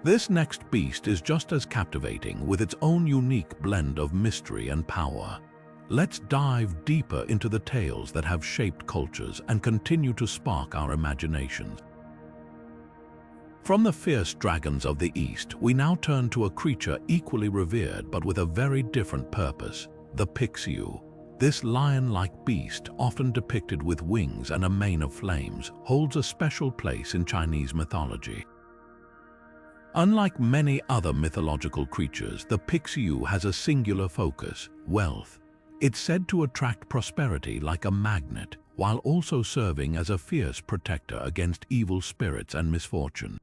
This next beast is just as captivating, with its own unique blend of mystery and power. Let's dive deeper into the tales that have shaped cultures and continue to spark our imaginations. From the fierce dragons of the East, we now turn to a creature equally revered but with a very different purpose, the Pixiu. This lion-like beast, often depicted with wings and a mane of flames, holds a special place in Chinese mythology. Unlike many other mythological creatures, the Pixiu has a singular focus: wealth. It's said to attract prosperity like a magnet, while also serving as a fierce protector against evil spirits and misfortune.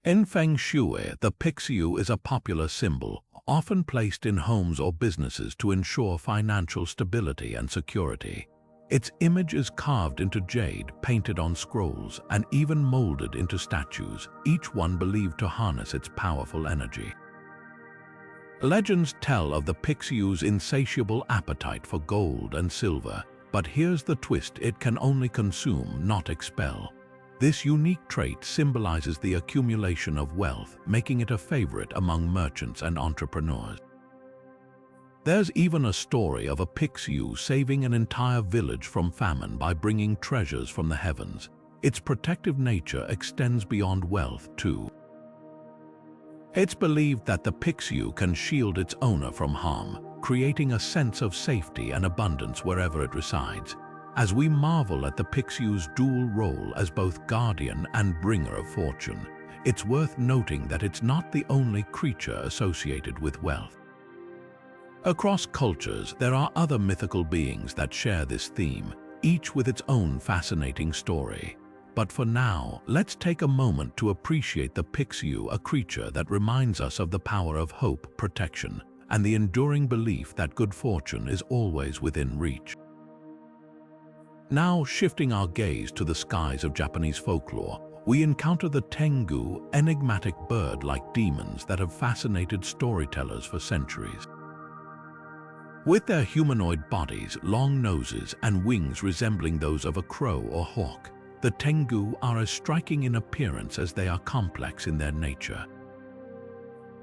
In Feng Shui, the Pixiu is a popular symbol, often placed in homes or businesses to ensure financial stability and security. Its image is carved into jade, painted on scrolls, and even molded into statues, each one believed to harness its powerful energy. Legends tell of the Pixiu's insatiable appetite for gold and silver, but here's the twist: it can only consume, not expel. This unique trait symbolizes the accumulation of wealth, making it a favorite among merchants and entrepreneurs. There's even a story of a Pixiu saving an entire village from famine by bringing treasures from the heavens. Its protective nature extends beyond wealth, too. It's believed that the Pixiu can shield its owner from harm, creating a sense of safety and abundance wherever it resides. As we marvel at the Pixiu's dual role as both guardian and bringer of fortune, it's worth noting that it's not the only creature associated with wealth. Across cultures, there are other mythical beings that share this theme, each with its own fascinating story. But for now, let's take a moment to appreciate the Pixiu, a creature that reminds us of the power of hope, protection, and the enduring belief that good fortune is always within reach. Now, shifting our gaze to the skies of Japanese folklore, we encounter the Tengu, enigmatic bird-like demons that have fascinated storytellers for centuries. With their humanoid bodies, long noses, and wings resembling those of a crow or hawk, the Tengu are as striking in appearance as they are complex in their nature.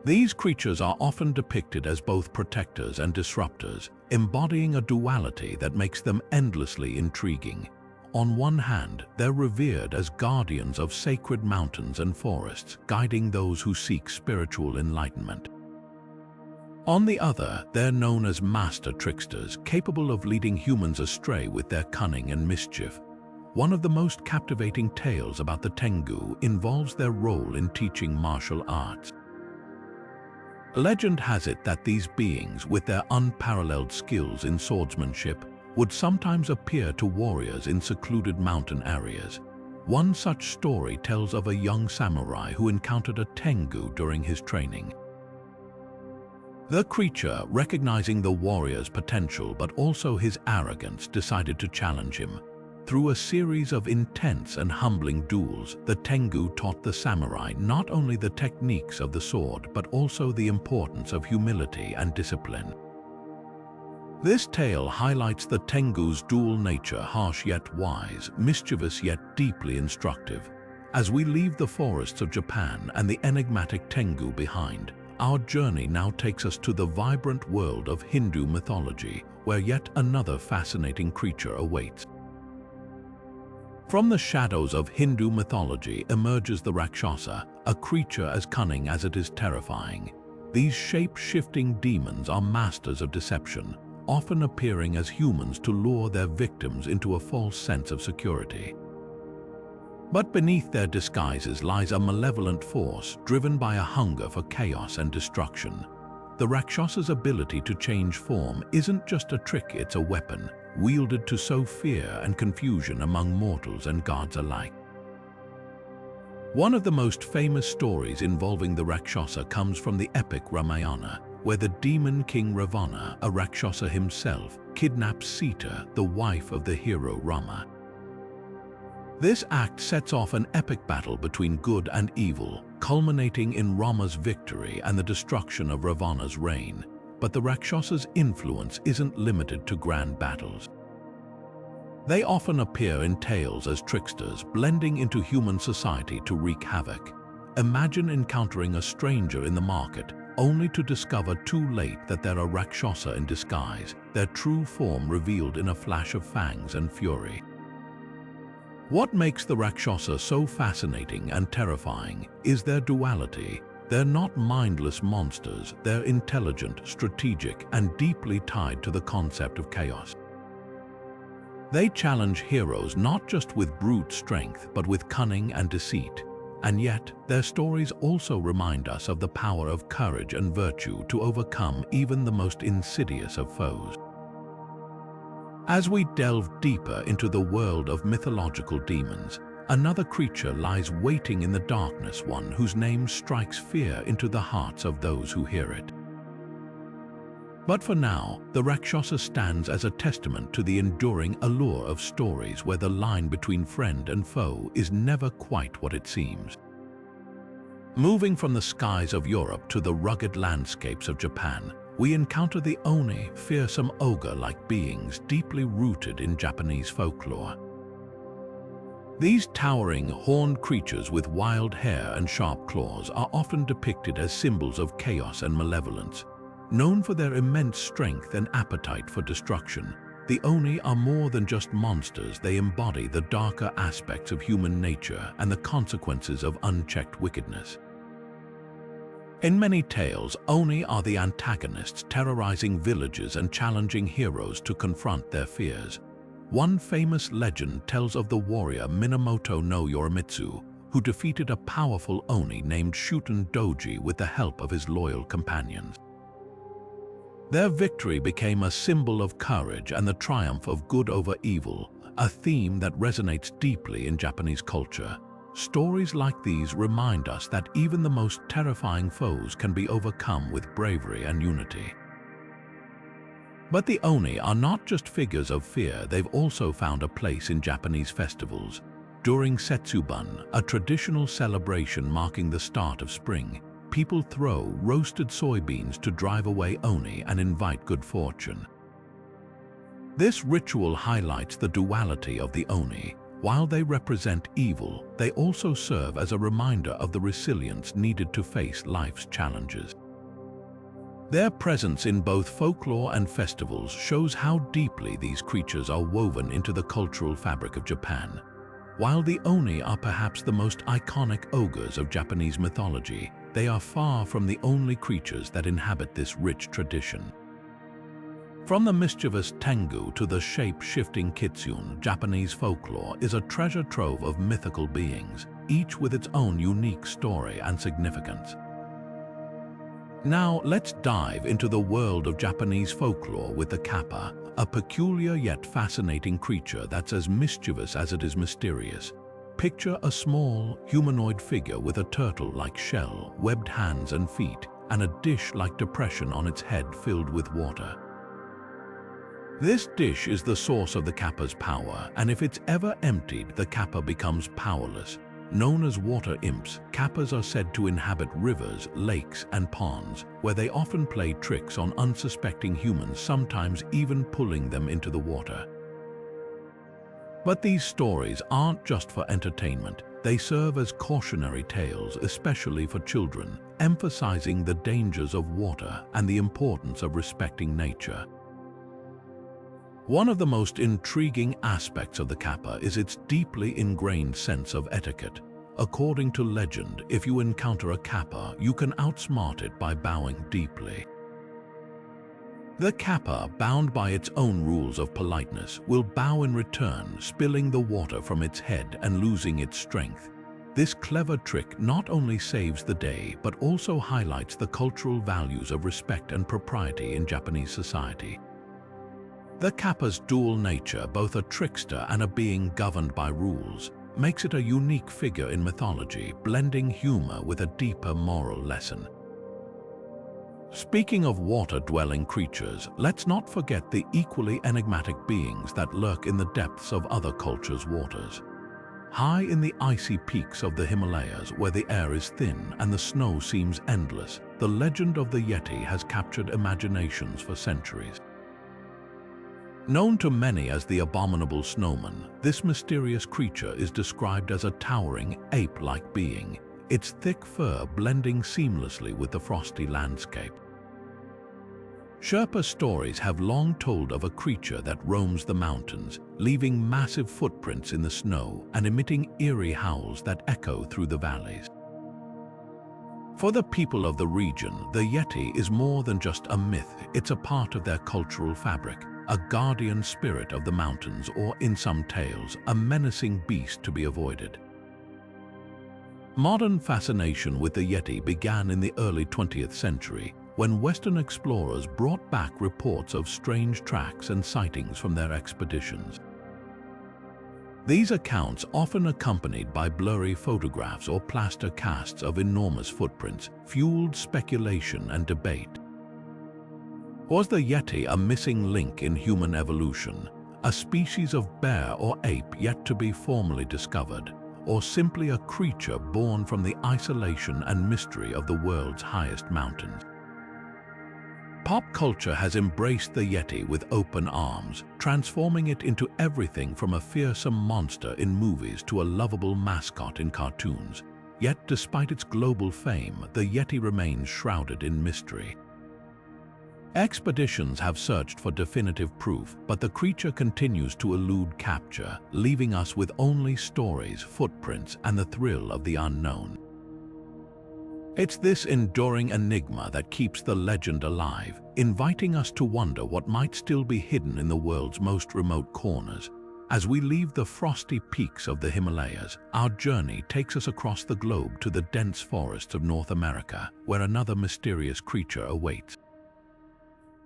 These creatures are often depicted as both protectors and disruptors, embodying a duality that makes them endlessly intriguing. On one hand, they're revered as guardians of sacred mountains and forests, guiding those who seek spiritual enlightenment. On the other, they're known as master tricksters, capable of leading humans astray with their cunning and mischief. One of the most captivating tales about the Tengu involves their role in teaching martial arts. Legend has it that these beings, with their unparalleled skills in swordsmanship, would sometimes appear to warriors in secluded mountain areas. One such story tells of a young samurai who encountered a Tengu during his training. The creature, recognizing the warrior's potential but also his arrogance, decided to challenge him. Through a series of intense and humbling duels, the Tengu taught the samurai not only the techniques of the sword but also the importance of humility and discipline. This tale highlights the Tengu's dual nature: harsh yet wise, mischievous yet deeply instructive. As we leave the forests of Japan and the enigmatic Tengu behind, our journey now takes us to the vibrant world of Hindu mythology, where yet another fascinating creature awaits. From the shadows of Hindu mythology emerges the Rakshasa, a creature as cunning as it is terrifying. These shape-shifting demons are masters of deception, often appearing as humans to lure their victims into a false sense of security. But beneath their disguises lies a malevolent force driven by a hunger for chaos and destruction. the Rakshasa's ability to change form isn't just a trick, it's a weapon, wielded to sow fear and confusion among mortals and gods alike. One of the most famous stories involving the Rakshasa comes from the epic Ramayana, where the demon king Ravana, a Rakshasa himself, kidnaps Sita, the wife of the hero Rama. This act sets off an epic battle between good and evil, culminating in Rama's victory and the destruction of Ravana's reign. But the Rakshasa's influence isn't limited to grand battles. They often appear in tales as tricksters, blending into human society to wreak havoc. Imagine encountering a stranger in the market, only to discover too late that they're a Rakshasa in disguise, their true form revealed in a flash of fangs and fury. What makes the Rakshasa so fascinating and terrifying is their duality. They're not mindless monsters, they're intelligent, strategic, and deeply tied to the concept of chaos. They challenge heroes not just with brute strength, but with cunning and deceit. And yet, their stories also remind us of the power of courage and virtue to overcome even the most insidious of foes. As we delve deeper into the world of mythological demons, another creature lies waiting in the darkness, one whose name strikes fear into the hearts of those who hear it. But for now, the Rakshasa stands as a testament to the enduring allure of stories where the line between friend and foe is never quite what it seems. Moving from the skies of Europe to the rugged landscapes of Japan, we encounter the Oni, fearsome ogre-like beings deeply rooted in Japanese folklore. These towering, horned creatures with wild hair and sharp claws are often depicted as symbols of chaos and malevolence. Known for their immense strength and appetite for destruction, the Oni are more than just monsters. They embody the darker aspects of human nature and the consequences of unchecked wickedness. In many tales, Oni are the antagonists, terrorizing villages and challenging heroes to confront their fears. One famous legend tells of the warrior Minamoto no Yorimitsu, who defeated a powerful Oni named Shuten Doji with the help of his loyal companions. Their victory became a symbol of courage and the triumph of good over evil, a theme that resonates deeply in Japanese culture. Stories like these remind us that even the most terrifying foes can be overcome with bravery and unity. But the Oni are not just figures of fear, they've also found a place in Japanese festivals. During Setsubun, a traditional celebration marking the start of spring, people throw roasted soybeans to drive away Oni and invite good fortune. This ritual highlights the duality of the Oni. While they represent evil, they also serve as a reminder of the resilience needed to face life's challenges. Their presence in both folklore and festivals shows how deeply these creatures are woven into the cultural fabric of Japan. While the Oni are perhaps the most iconic ogres of Japanese mythology, they are far from the only creatures that inhabit this rich tradition. From the mischievous Tengu to the shape-shifting kitsune, Japanese folklore is a treasure trove of mythical beings, each with its own unique story and significance. Now, let's dive into the world of Japanese folklore with the Kappa, a peculiar yet fascinating creature that's as mischievous as it is mysterious. Picture a small, humanoid figure with a turtle-like shell, webbed hands and feet, and a dish-like depression on its head filled with water. This dish is the source of the Kappa's power, and if it's ever emptied, the Kappa becomes powerless. Known as water imps, Kappas are said to inhabit rivers, lakes, and ponds, where they often play tricks on unsuspecting humans, sometimes even pulling them into the water. But these stories aren't just for entertainment. They serve as cautionary tales, especially for children, emphasizing the dangers of water and the importance of respecting nature. One of the most intriguing aspects of the Kappa is its deeply ingrained sense of etiquette. According to legend, if you encounter a Kappa, you can outsmart it by bowing deeply. The Kappa, bound by its own rules of politeness, will bow in return, spilling the water from its head and losing its strength. This clever trick not only saves the day, but also highlights the cultural values of respect and propriety in Japanese society. The Kappa's dual nature, both a trickster and a being governed by rules, makes it a unique figure in mythology, blending humor with a deeper moral lesson. Speaking of water-dwelling creatures, let's not forget the equally enigmatic beings that lurk in the depths of other cultures' waters. High in the icy peaks of the Himalayas, where the air is thin and the snow seems endless, the legend of the Yeti has captured imaginations for centuries. Known to many as the abominable snowman, this mysterious creature is described as a towering, ape-like being, its thick fur blending seamlessly with the frosty landscape. Sherpa stories have long told of a creature that roams the mountains, leaving massive footprints in the snow and emitting eerie howls that echo through the valleys. For the people of the region, the Yeti is more than just a myth, it's a part of their cultural fabric, a guardian spirit of the mountains, or in some tales, a menacing beast to be avoided. Modern fascination with the Yeti began in the early 20th century, when Western explorers brought back reports of strange tracks and sightings from their expeditions. These accounts, often accompanied by blurry photographs or plaster casts of enormous footprints, fueled speculation and debate. Was the Yeti a missing link in human evolution, a species of bear or ape yet to be formally discovered, or simply a creature born from the isolation and mystery of the world's highest mountains? Pop culture has embraced the Yeti with open arms, transforming it into everything from a fearsome monster in movies to a lovable mascot in cartoons. Yet, despite its global fame, the Yeti remains shrouded in mystery. Expeditions have searched for definitive proof, but the creature continues to elude capture, leaving us with only stories, footprints, and the thrill of the unknown. It's this enduring enigma that keeps the legend alive, inviting us to wonder what might still be hidden in the world's most remote corners. As we leave the frosty peaks of the Himalayas, our journey takes us across the globe to the dense forests of North America, where another mysterious creature awaits.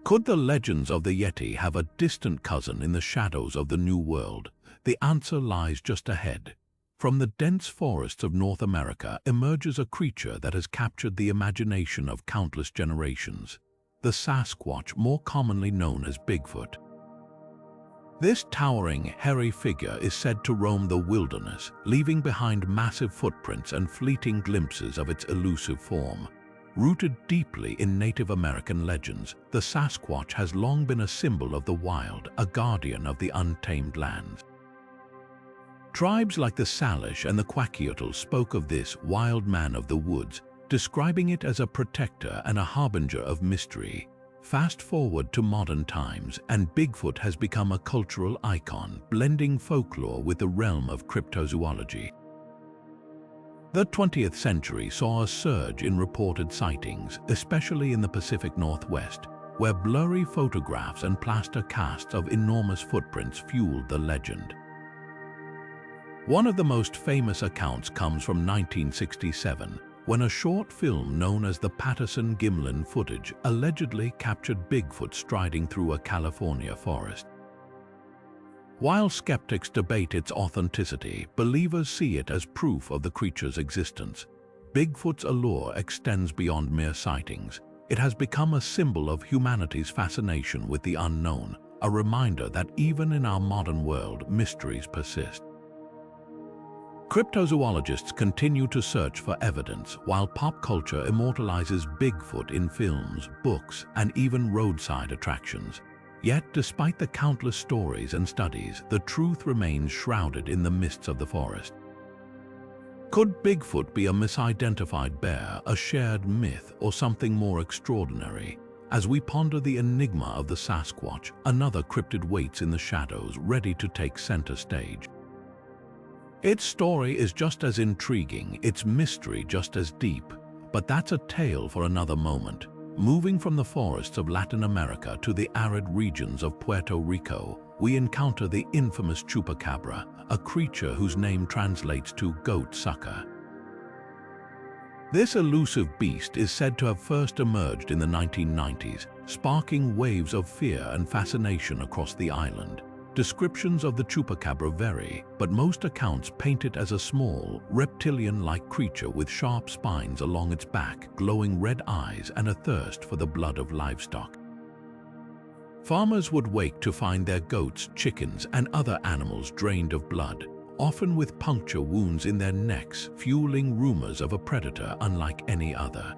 Could the legends of the Yeti have a distant cousin in the shadows of the New World? The answer lies just ahead. From the dense forests of North America emerges a creature that has captured the imagination of countless generations, the Sasquatch, more commonly known as Bigfoot. This towering, hairy figure is said to roam the wilderness, leaving behind massive footprints and fleeting glimpses of its elusive form. Rooted deeply in Native American legends, the Sasquatch has long been a symbol of the wild, a guardian of the untamed lands. Tribes like the Salish and the Kwakiutl spoke of this wild man of the woods, describing it as a protector and a harbinger of mystery. Fast forward to modern times, and Bigfoot has become a cultural icon, blending folklore with the realm of cryptozoology. The 20th century saw a surge in reported sightings, especially in the Pacific Northwest, where blurry photographs and plaster casts of enormous footprints fueled the legend. One of the most famous accounts comes from 1967, when a short film known as the Patterson-Gimlin footage allegedly captured Bigfoot striding through a California forest. While skeptics debate its authenticity, believers see it as proof of the creature's existence. Bigfoot's allure extends beyond mere sightings. It has become a symbol of humanity's fascination with the unknown, a reminder that even in our modern world, mysteries persist. Cryptozoologists continue to search for evidence, while pop culture immortalizes Bigfoot in films, books, and even roadside attractions. Yet, despite the countless stories and studies, the truth remains shrouded in the mists of the forest. Could Bigfoot be a misidentified bear, a shared myth, or something more extraordinary? As we ponder the enigma of the Sasquatch, another cryptid waits in the shadows, ready to take center stage. Its story is just as intriguing, its mystery just as deep, but that's a tale for another moment. Moving from the forests of Latin America to the arid regions of Puerto Rico, we encounter the infamous chupacabra, a creature whose name translates to goat sucker. This elusive beast is said to have first emerged in the 1990s, sparking waves of fear and fascination across the island. Descriptions of the chupacabra vary, but most accounts paint it as a small, reptilian-like creature with sharp spines along its back, glowing red eyes, and a thirst for the blood of livestock. Farmers would wake to find their goats, chickens, and other animals drained of blood, often with puncture wounds in their necks, fueling rumors of a predator unlike any other.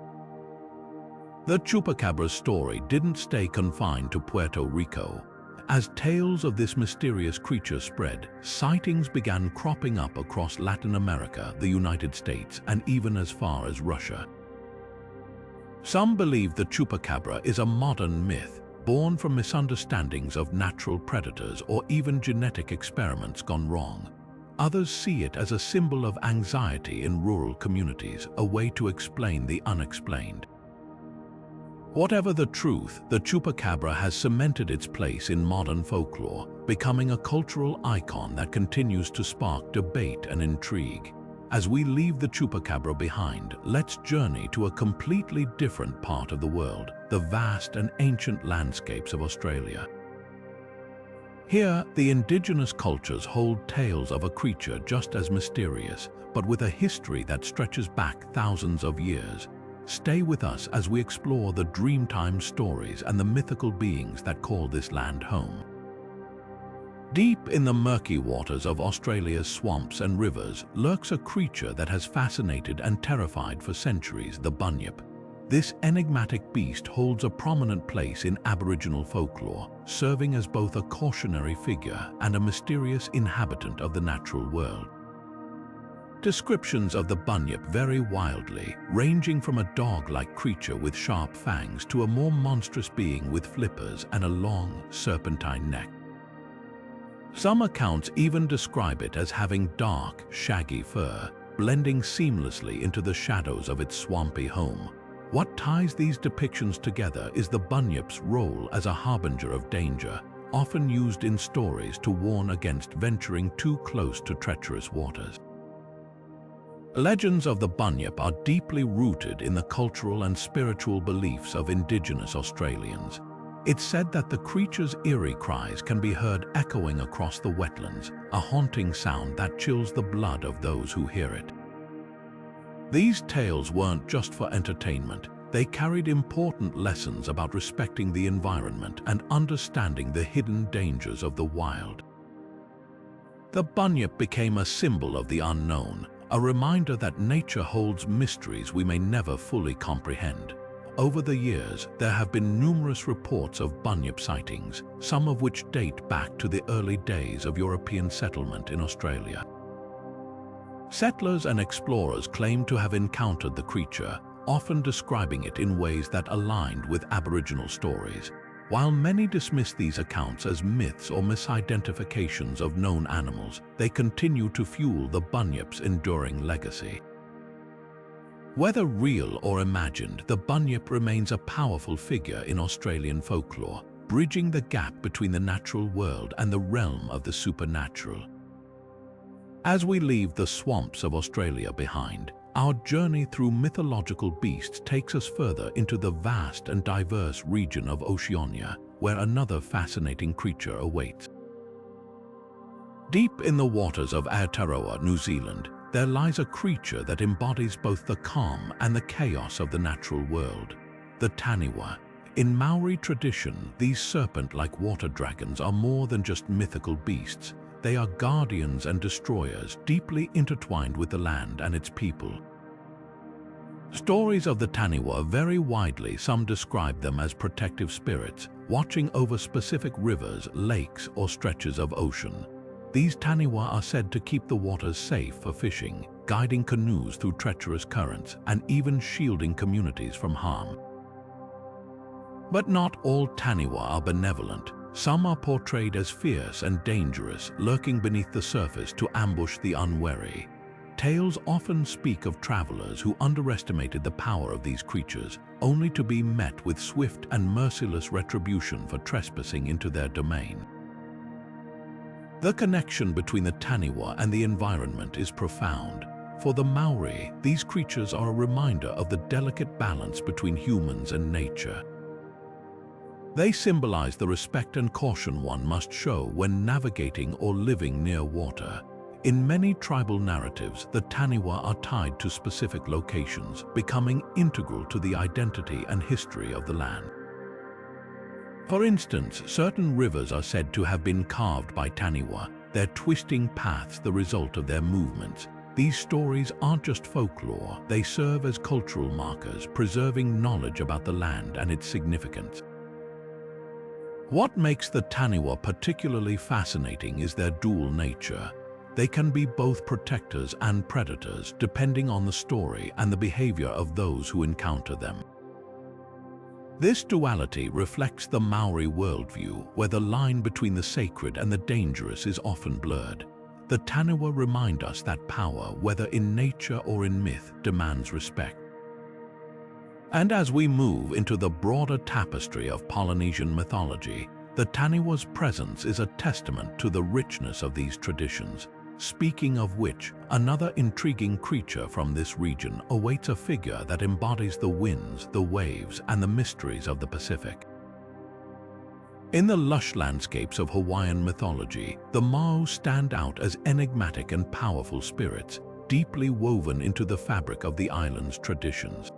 The chupacabra's story didn't stay confined to Puerto Rico. As tales of this mysterious creature spread, sightings began cropping up across Latin America, the United States, and even as far as Russia. Some believe the chupacabra is a modern myth, born from misunderstandings of natural predators or even genetic experiments gone wrong. Others see it as a symbol of anxiety in rural communities, a way to explain the unexplained. Whatever the truth, the chupacabra has cemented its place in modern folklore, becoming a cultural icon that continues to spark debate and intrigue. As we leave the chupacabra behind, let's journey to a completely different part of the world, the vast and ancient landscapes of Australia. Here, the indigenous cultures hold tales of a creature just as mysterious, but with a history that stretches back thousands of years. Stay with us as we explore the Dreamtime stories and the mythical beings that call this land home. Deep in the murky waters of Australia's swamps and rivers lurks a creature that has fascinated and terrified for centuries, the bunyip. This enigmatic beast holds a prominent place in Aboriginal folklore, serving as both a cautionary figure and a mysterious inhabitant of the natural world. Descriptions of the bunyip vary wildly, ranging from a dog-like creature with sharp fangs to a more monstrous being with flippers and a long, serpentine neck. Some accounts even describe it as having dark, shaggy fur, blending seamlessly into the shadows of its swampy home. What ties these depictions together is the bunyip's role as a harbinger of danger, often used in stories to warn against venturing too close to treacherous waters. Legends of the bunyip are deeply rooted in the cultural and spiritual beliefs of Indigenous Australians. It's said that the creature's eerie cries can be heard echoing across the wetlands, a haunting sound that chills the blood of those who hear it. These tales weren't just for entertainment. They carried important lessons about respecting the environment and understanding the hidden dangers of the wild. The bunyip became a symbol of the unknown, a reminder that nature holds mysteries we may never fully comprehend. Over the years, there have been numerous reports of bunyip sightings, some of which date back to the early days of European settlement in Australia. Settlers and explorers claim to have encountered the creature, often describing it in ways that aligned with Aboriginal stories. While many dismiss these accounts as myths or misidentifications of known animals, they continue to fuel the bunyip's enduring legacy. Whether real or imagined, the bunyip remains a powerful figure in Australian folklore, bridging the gap between the natural world and the realm of the supernatural. As we leave the swamps of Australia behind, our journey through mythological beasts takes us further into the vast and diverse region of Oceania, where another fascinating creature awaits. Deep in the waters of Aotearoa, New Zealand, there lies a creature that embodies both the calm and the chaos of the natural world, the taniwha. In Maori tradition, these serpent-like water dragons are more than just mythical beasts. They are guardians and destroyers, deeply intertwined with the land and its people. Stories of the taniwha vary widely. Some describe them as protective spirits, watching over specific rivers, lakes, or stretches of ocean. These taniwha are said to keep the waters safe for fishing, guiding canoes through treacherous currents, and even shielding communities from harm. But not all taniwha are benevolent. Some are portrayed as fierce and dangerous, lurking beneath the surface to ambush the unwary. Tales often speak of travelers who underestimated the power of these creatures, only to be met with swift and merciless retribution for trespassing into their domain. The connection between the taniwha and the environment is profound. For the Maori, these creatures are a reminder of the delicate balance between humans and nature. They symbolize the respect and caution one must show when navigating or living near water. In many tribal narratives, the taniwha are tied to specific locations, becoming integral to the identity and history of the land. For instance, certain rivers are said to have been carved by taniwha, their twisting paths the result of their movements. These stories aren't just folklore, they serve as cultural markers, preserving knowledge about the land and its significance. What makes the taniwha particularly fascinating is their dual nature. They can be both protectors and predators, depending on the story and the behavior of those who encounter them. This duality reflects the Maori worldview, where the line between the sacred and the dangerous is often blurred. The taniwha remind us that power, whether in nature or in myth, demands respect. And as we move into the broader tapestry of Polynesian mythology, the taniwha's presence is a testament to the richness of these traditions. Speaking of which, another intriguing creature from this region awaits, a figure that embodies the winds, the waves, and the mysteries of the Pacific. In the lush landscapes of Hawaiian mythology, the Mau stand out as enigmatic and powerful spirits, deeply woven into the fabric of the island's traditions.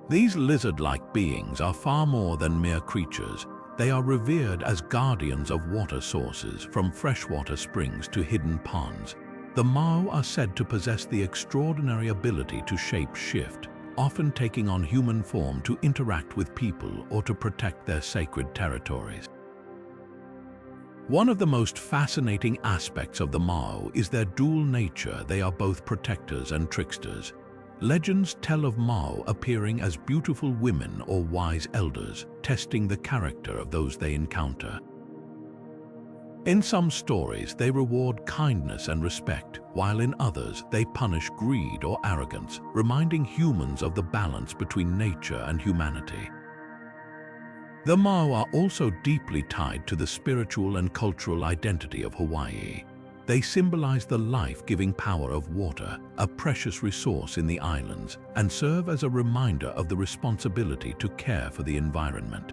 These lizard-like beings are far more than mere creatures. They are revered as guardians of water sources, from freshwater springs to hidden ponds. The Mau are said to possess the extraordinary ability to shape-shift, often taking on human form to interact with people or to protect their sacred territories. One of the most fascinating aspects of the Mau is their dual nature. They are both protectors and tricksters. Legends tell of Mau appearing as beautiful women or wise elders, testing the character of those they encounter. In some stories, they reward kindness and respect, while in others, they punish greed or arrogance, reminding humans of the balance between nature and humanity. The Mau are also deeply tied to the spiritual and cultural identity of Hawaii. They symbolize the life-giving power of water, a precious resource in the islands, and serve as a reminder of the responsibility to care for the environment.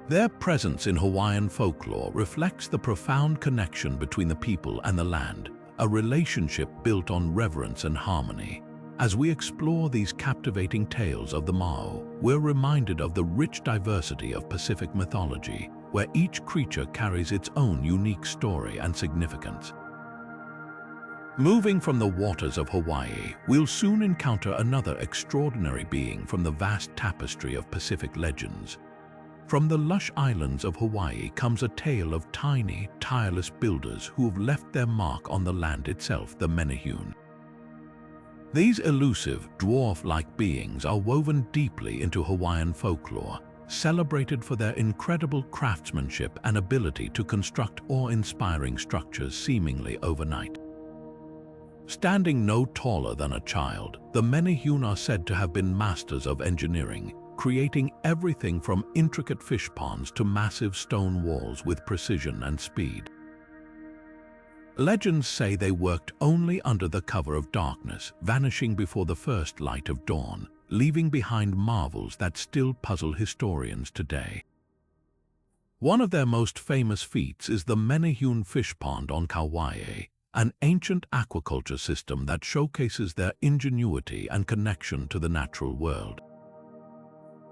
Their presence in Hawaiian folklore reflects the profound connection between the people and the land, a relationship built on reverence and harmony. As we explore these captivating tales of the Mau, we're reminded of the rich diversity of Pacific mythology, where each creature carries its own unique story and significance. Moving from the waters of Hawaii, we'll soon encounter another extraordinary being from the vast tapestry of Pacific legends. From the lush islands of Hawaii comes a tale of tiny, tireless builders who have left their mark on the land itself, the Menehune. These elusive, dwarf-like beings are woven deeply into Hawaiian folklore, celebrated for their incredible craftsmanship and ability to construct awe-inspiring structures seemingly overnight. Standing no taller than a child, the Menehune are said to have been masters of engineering, creating everything from intricate fish ponds to massive stone walls with precision and speed. Legends say they worked only under the cover of darkness, vanishing before the first light of dawn, leaving behind marvels that still puzzle historians today. One of their most famous feats is the Menehune fish pond on Kauai, an ancient aquaculture system that showcases their ingenuity and connection to the natural world.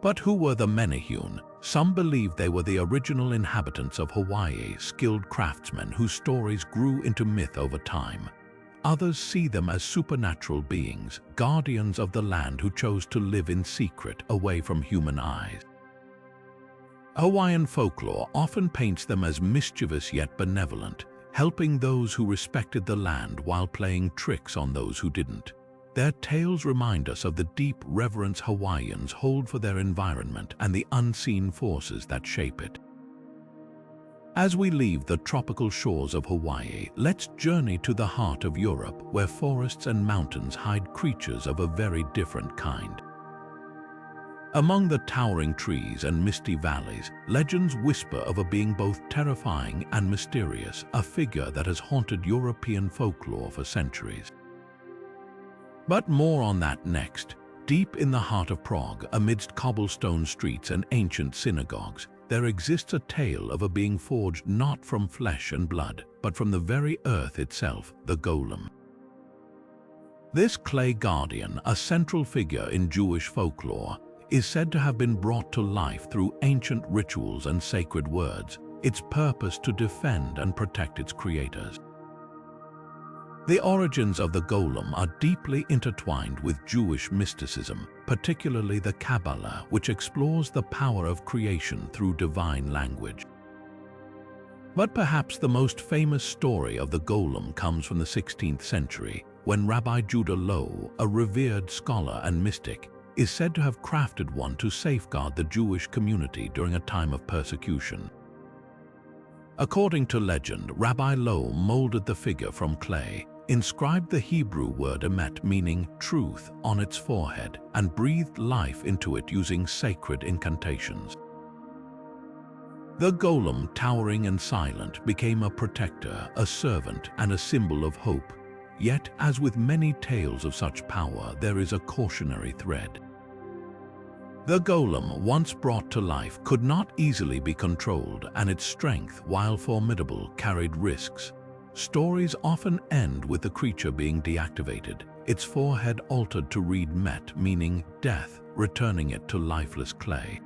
But who were the Menehune? Some believe they were the original inhabitants of Hawaii, skilled craftsmen whose stories grew into myth over time. Others see them as supernatural beings, guardians of the land who chose to live in secret, away from human eyes. Hawaiian folklore often paints them as mischievous yet benevolent, helping those who respected the land while playing tricks on those who didn't. Their tales remind us of the deep reverence Hawaiians hold for their environment and the unseen forces that shape it. As we leave the tropical shores of Hawaii, let's journey to the heart of Europe, where forests and mountains hide creatures of a very different kind. Among the towering trees and misty valleys, legends whisper of a being both terrifying and mysterious, a figure that has haunted European folklore for centuries. But more on that next. Deep in the heart of Prague, amidst cobblestone streets and ancient synagogues, there exists a tale of a being forged not from flesh and blood, but from the very earth itself, the golem. This clay guardian, a central figure in Jewish folklore, is said to have been brought to life through ancient rituals and sacred words, its purpose to defend and protect its creators. The origins of the golem are deeply intertwined with Jewish mysticism, particularly the Kabbalah, which explores the power of creation through divine language. But perhaps the most famous story of the golem comes from the 16th century, when Rabbi Judah Loew, a revered scholar and mystic, is said to have crafted one to safeguard the Jewish community during a time of persecution. According to legend, Rabbi Loew molded the figure from clay, inscribed the Hebrew word emet, meaning truth, on its forehead, and breathed life into it using sacred incantations. The golem, towering and silent, became a protector, a servant, and a symbol of hope. Yet, as with many tales of such power, there is a cautionary thread. The golem, once brought to life, could not easily be controlled, and its strength, while formidable, carried risks. Stories often end with the creature being deactivated, its forehead altered to read met, meaning death, returning it to lifeless clay.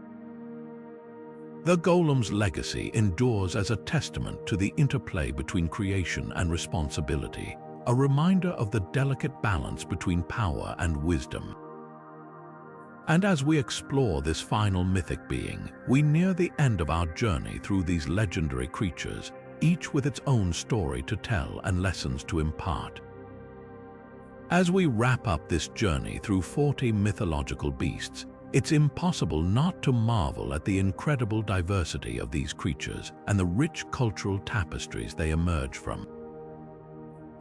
The golem's legacy endures as a testament to the interplay between creation and responsibility, a reminder of the delicate balance between power and wisdom. And as we explore this final mythic being, we near the end of our journey through these legendary creatures, each with its own story to tell and lessons to impart. As we wrap up this journey through 40 mythological beasts, it's impossible not to marvel at the incredible diversity of these creatures and the rich cultural tapestries they emerge from.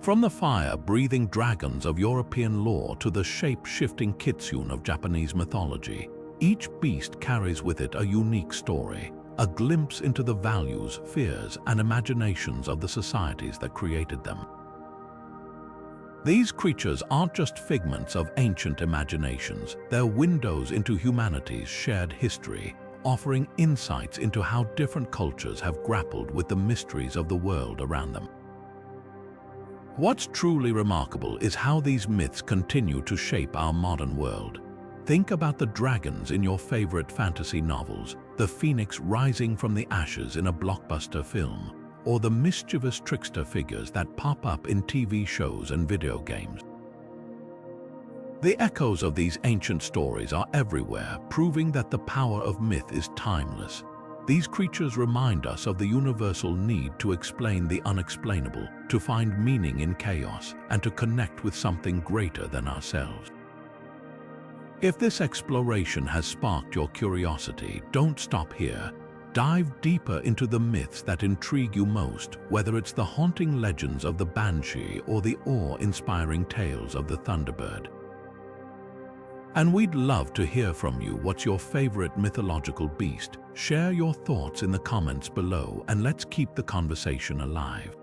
From the fire-breathing dragons of European lore to the shape-shifting kitsune of Japanese mythology, each beast carries with it a unique story, a glimpse into the values, fears, and imaginations of the societies that created them. These creatures aren't just figments of ancient imaginations, they're windows into humanity's shared history, offering insights into how different cultures have grappled with the mysteries of the world around them. What's truly remarkable is how these myths continue to shape our modern world. Think about the dragons in your favorite fantasy novels, the phoenix rising from the ashes in a blockbuster film, or the mischievous trickster figures that pop up in TV shows and video games. The echoes of these ancient stories are everywhere, proving that the power of myth is timeless. These creatures remind us of the universal need to explain the unexplainable, to find meaning in chaos, and to connect with something greater than ourselves. If this exploration has sparked your curiosity, don't stop here. Dive deeper into the myths that intrigue you most, whether it's the haunting legends of the Banshee or the awe-inspiring tales of the Thunderbird. And we'd love to hear from you. What's your favorite mythological beast? Share your thoughts in the comments below, and let's keep the conversation alive.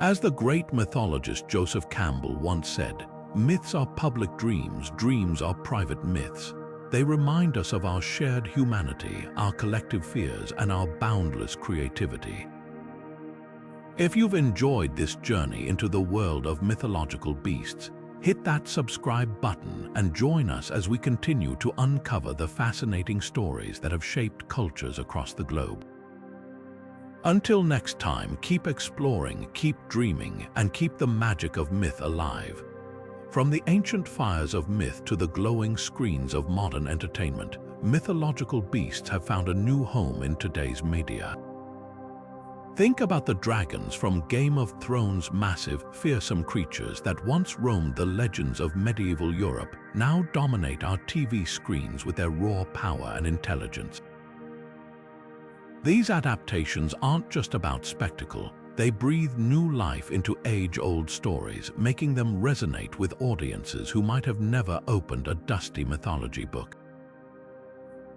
As the great mythologist Joseph Campbell once said, myths are public dreams, dreams are private myths. They remind us of our shared humanity, our collective fears, and our boundless creativity. If you've enjoyed this journey into the world of mythological beasts, hit that subscribe button and join us as we continue to uncover the fascinating stories that have shaped cultures across the globe. Until next time, keep exploring, keep dreaming, and keep the magic of myth alive. From the ancient fires of myth to the glowing screens of modern entertainment, mythological beasts have found a new home in today's media. Think about the dragons from Game of Thrones, massive, fearsome creatures that once roamed the legends of medieval Europe, now dominate our TV screens with their raw power and intelligence. These adaptations aren't just about spectacle. They breathe new life into age-old stories, making them resonate with audiences who might have never opened a dusty mythology book.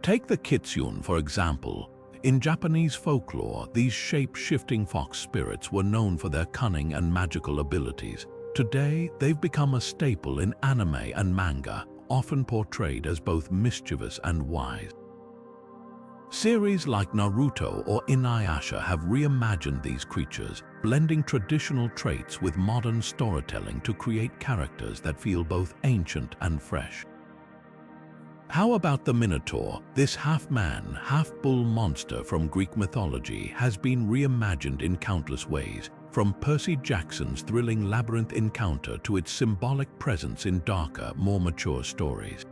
Take the kitsune, for example. In Japanese folklore, these shape-shifting fox spirits were known for their cunning and magical abilities. Today, they've become a staple in anime and manga, often portrayed as both mischievous and wise. Series like Naruto or Inuyasha have reimagined these creatures, blending traditional traits with modern storytelling to create characters that feel both ancient and fresh. How about the Minotaur? This half-man, half-bull monster from Greek mythology has been reimagined in countless ways, from Percy Jackson's thrilling labyrinth encounter to its symbolic presence in darker, more mature stories.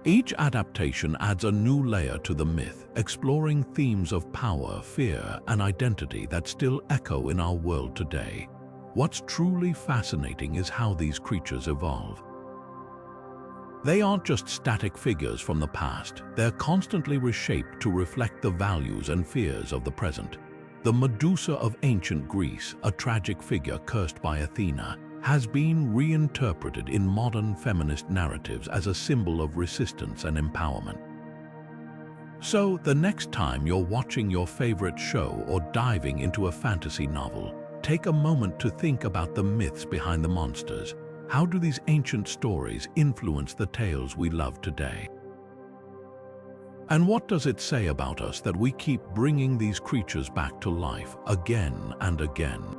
Each adaptation adds a new layer to the myth, exploring themes of power, fear, and identity that still echo in our world today. What's truly fascinating is how these creatures evolve. They aren't just static figures from the past, they're constantly reshaped to reflect the values and fears of the present. The Medusa of ancient Greece, a tragic figure cursed by Athena, has been reinterpreted in modern feminist narratives as a symbol of resistance and empowerment. So, the next time you're watching your favorite show or diving into a fantasy novel, take a moment to think about the myths behind the monsters. How do these ancient stories influence the tales we love today? And what does it say about us that we keep bringing these creatures back to life again and again?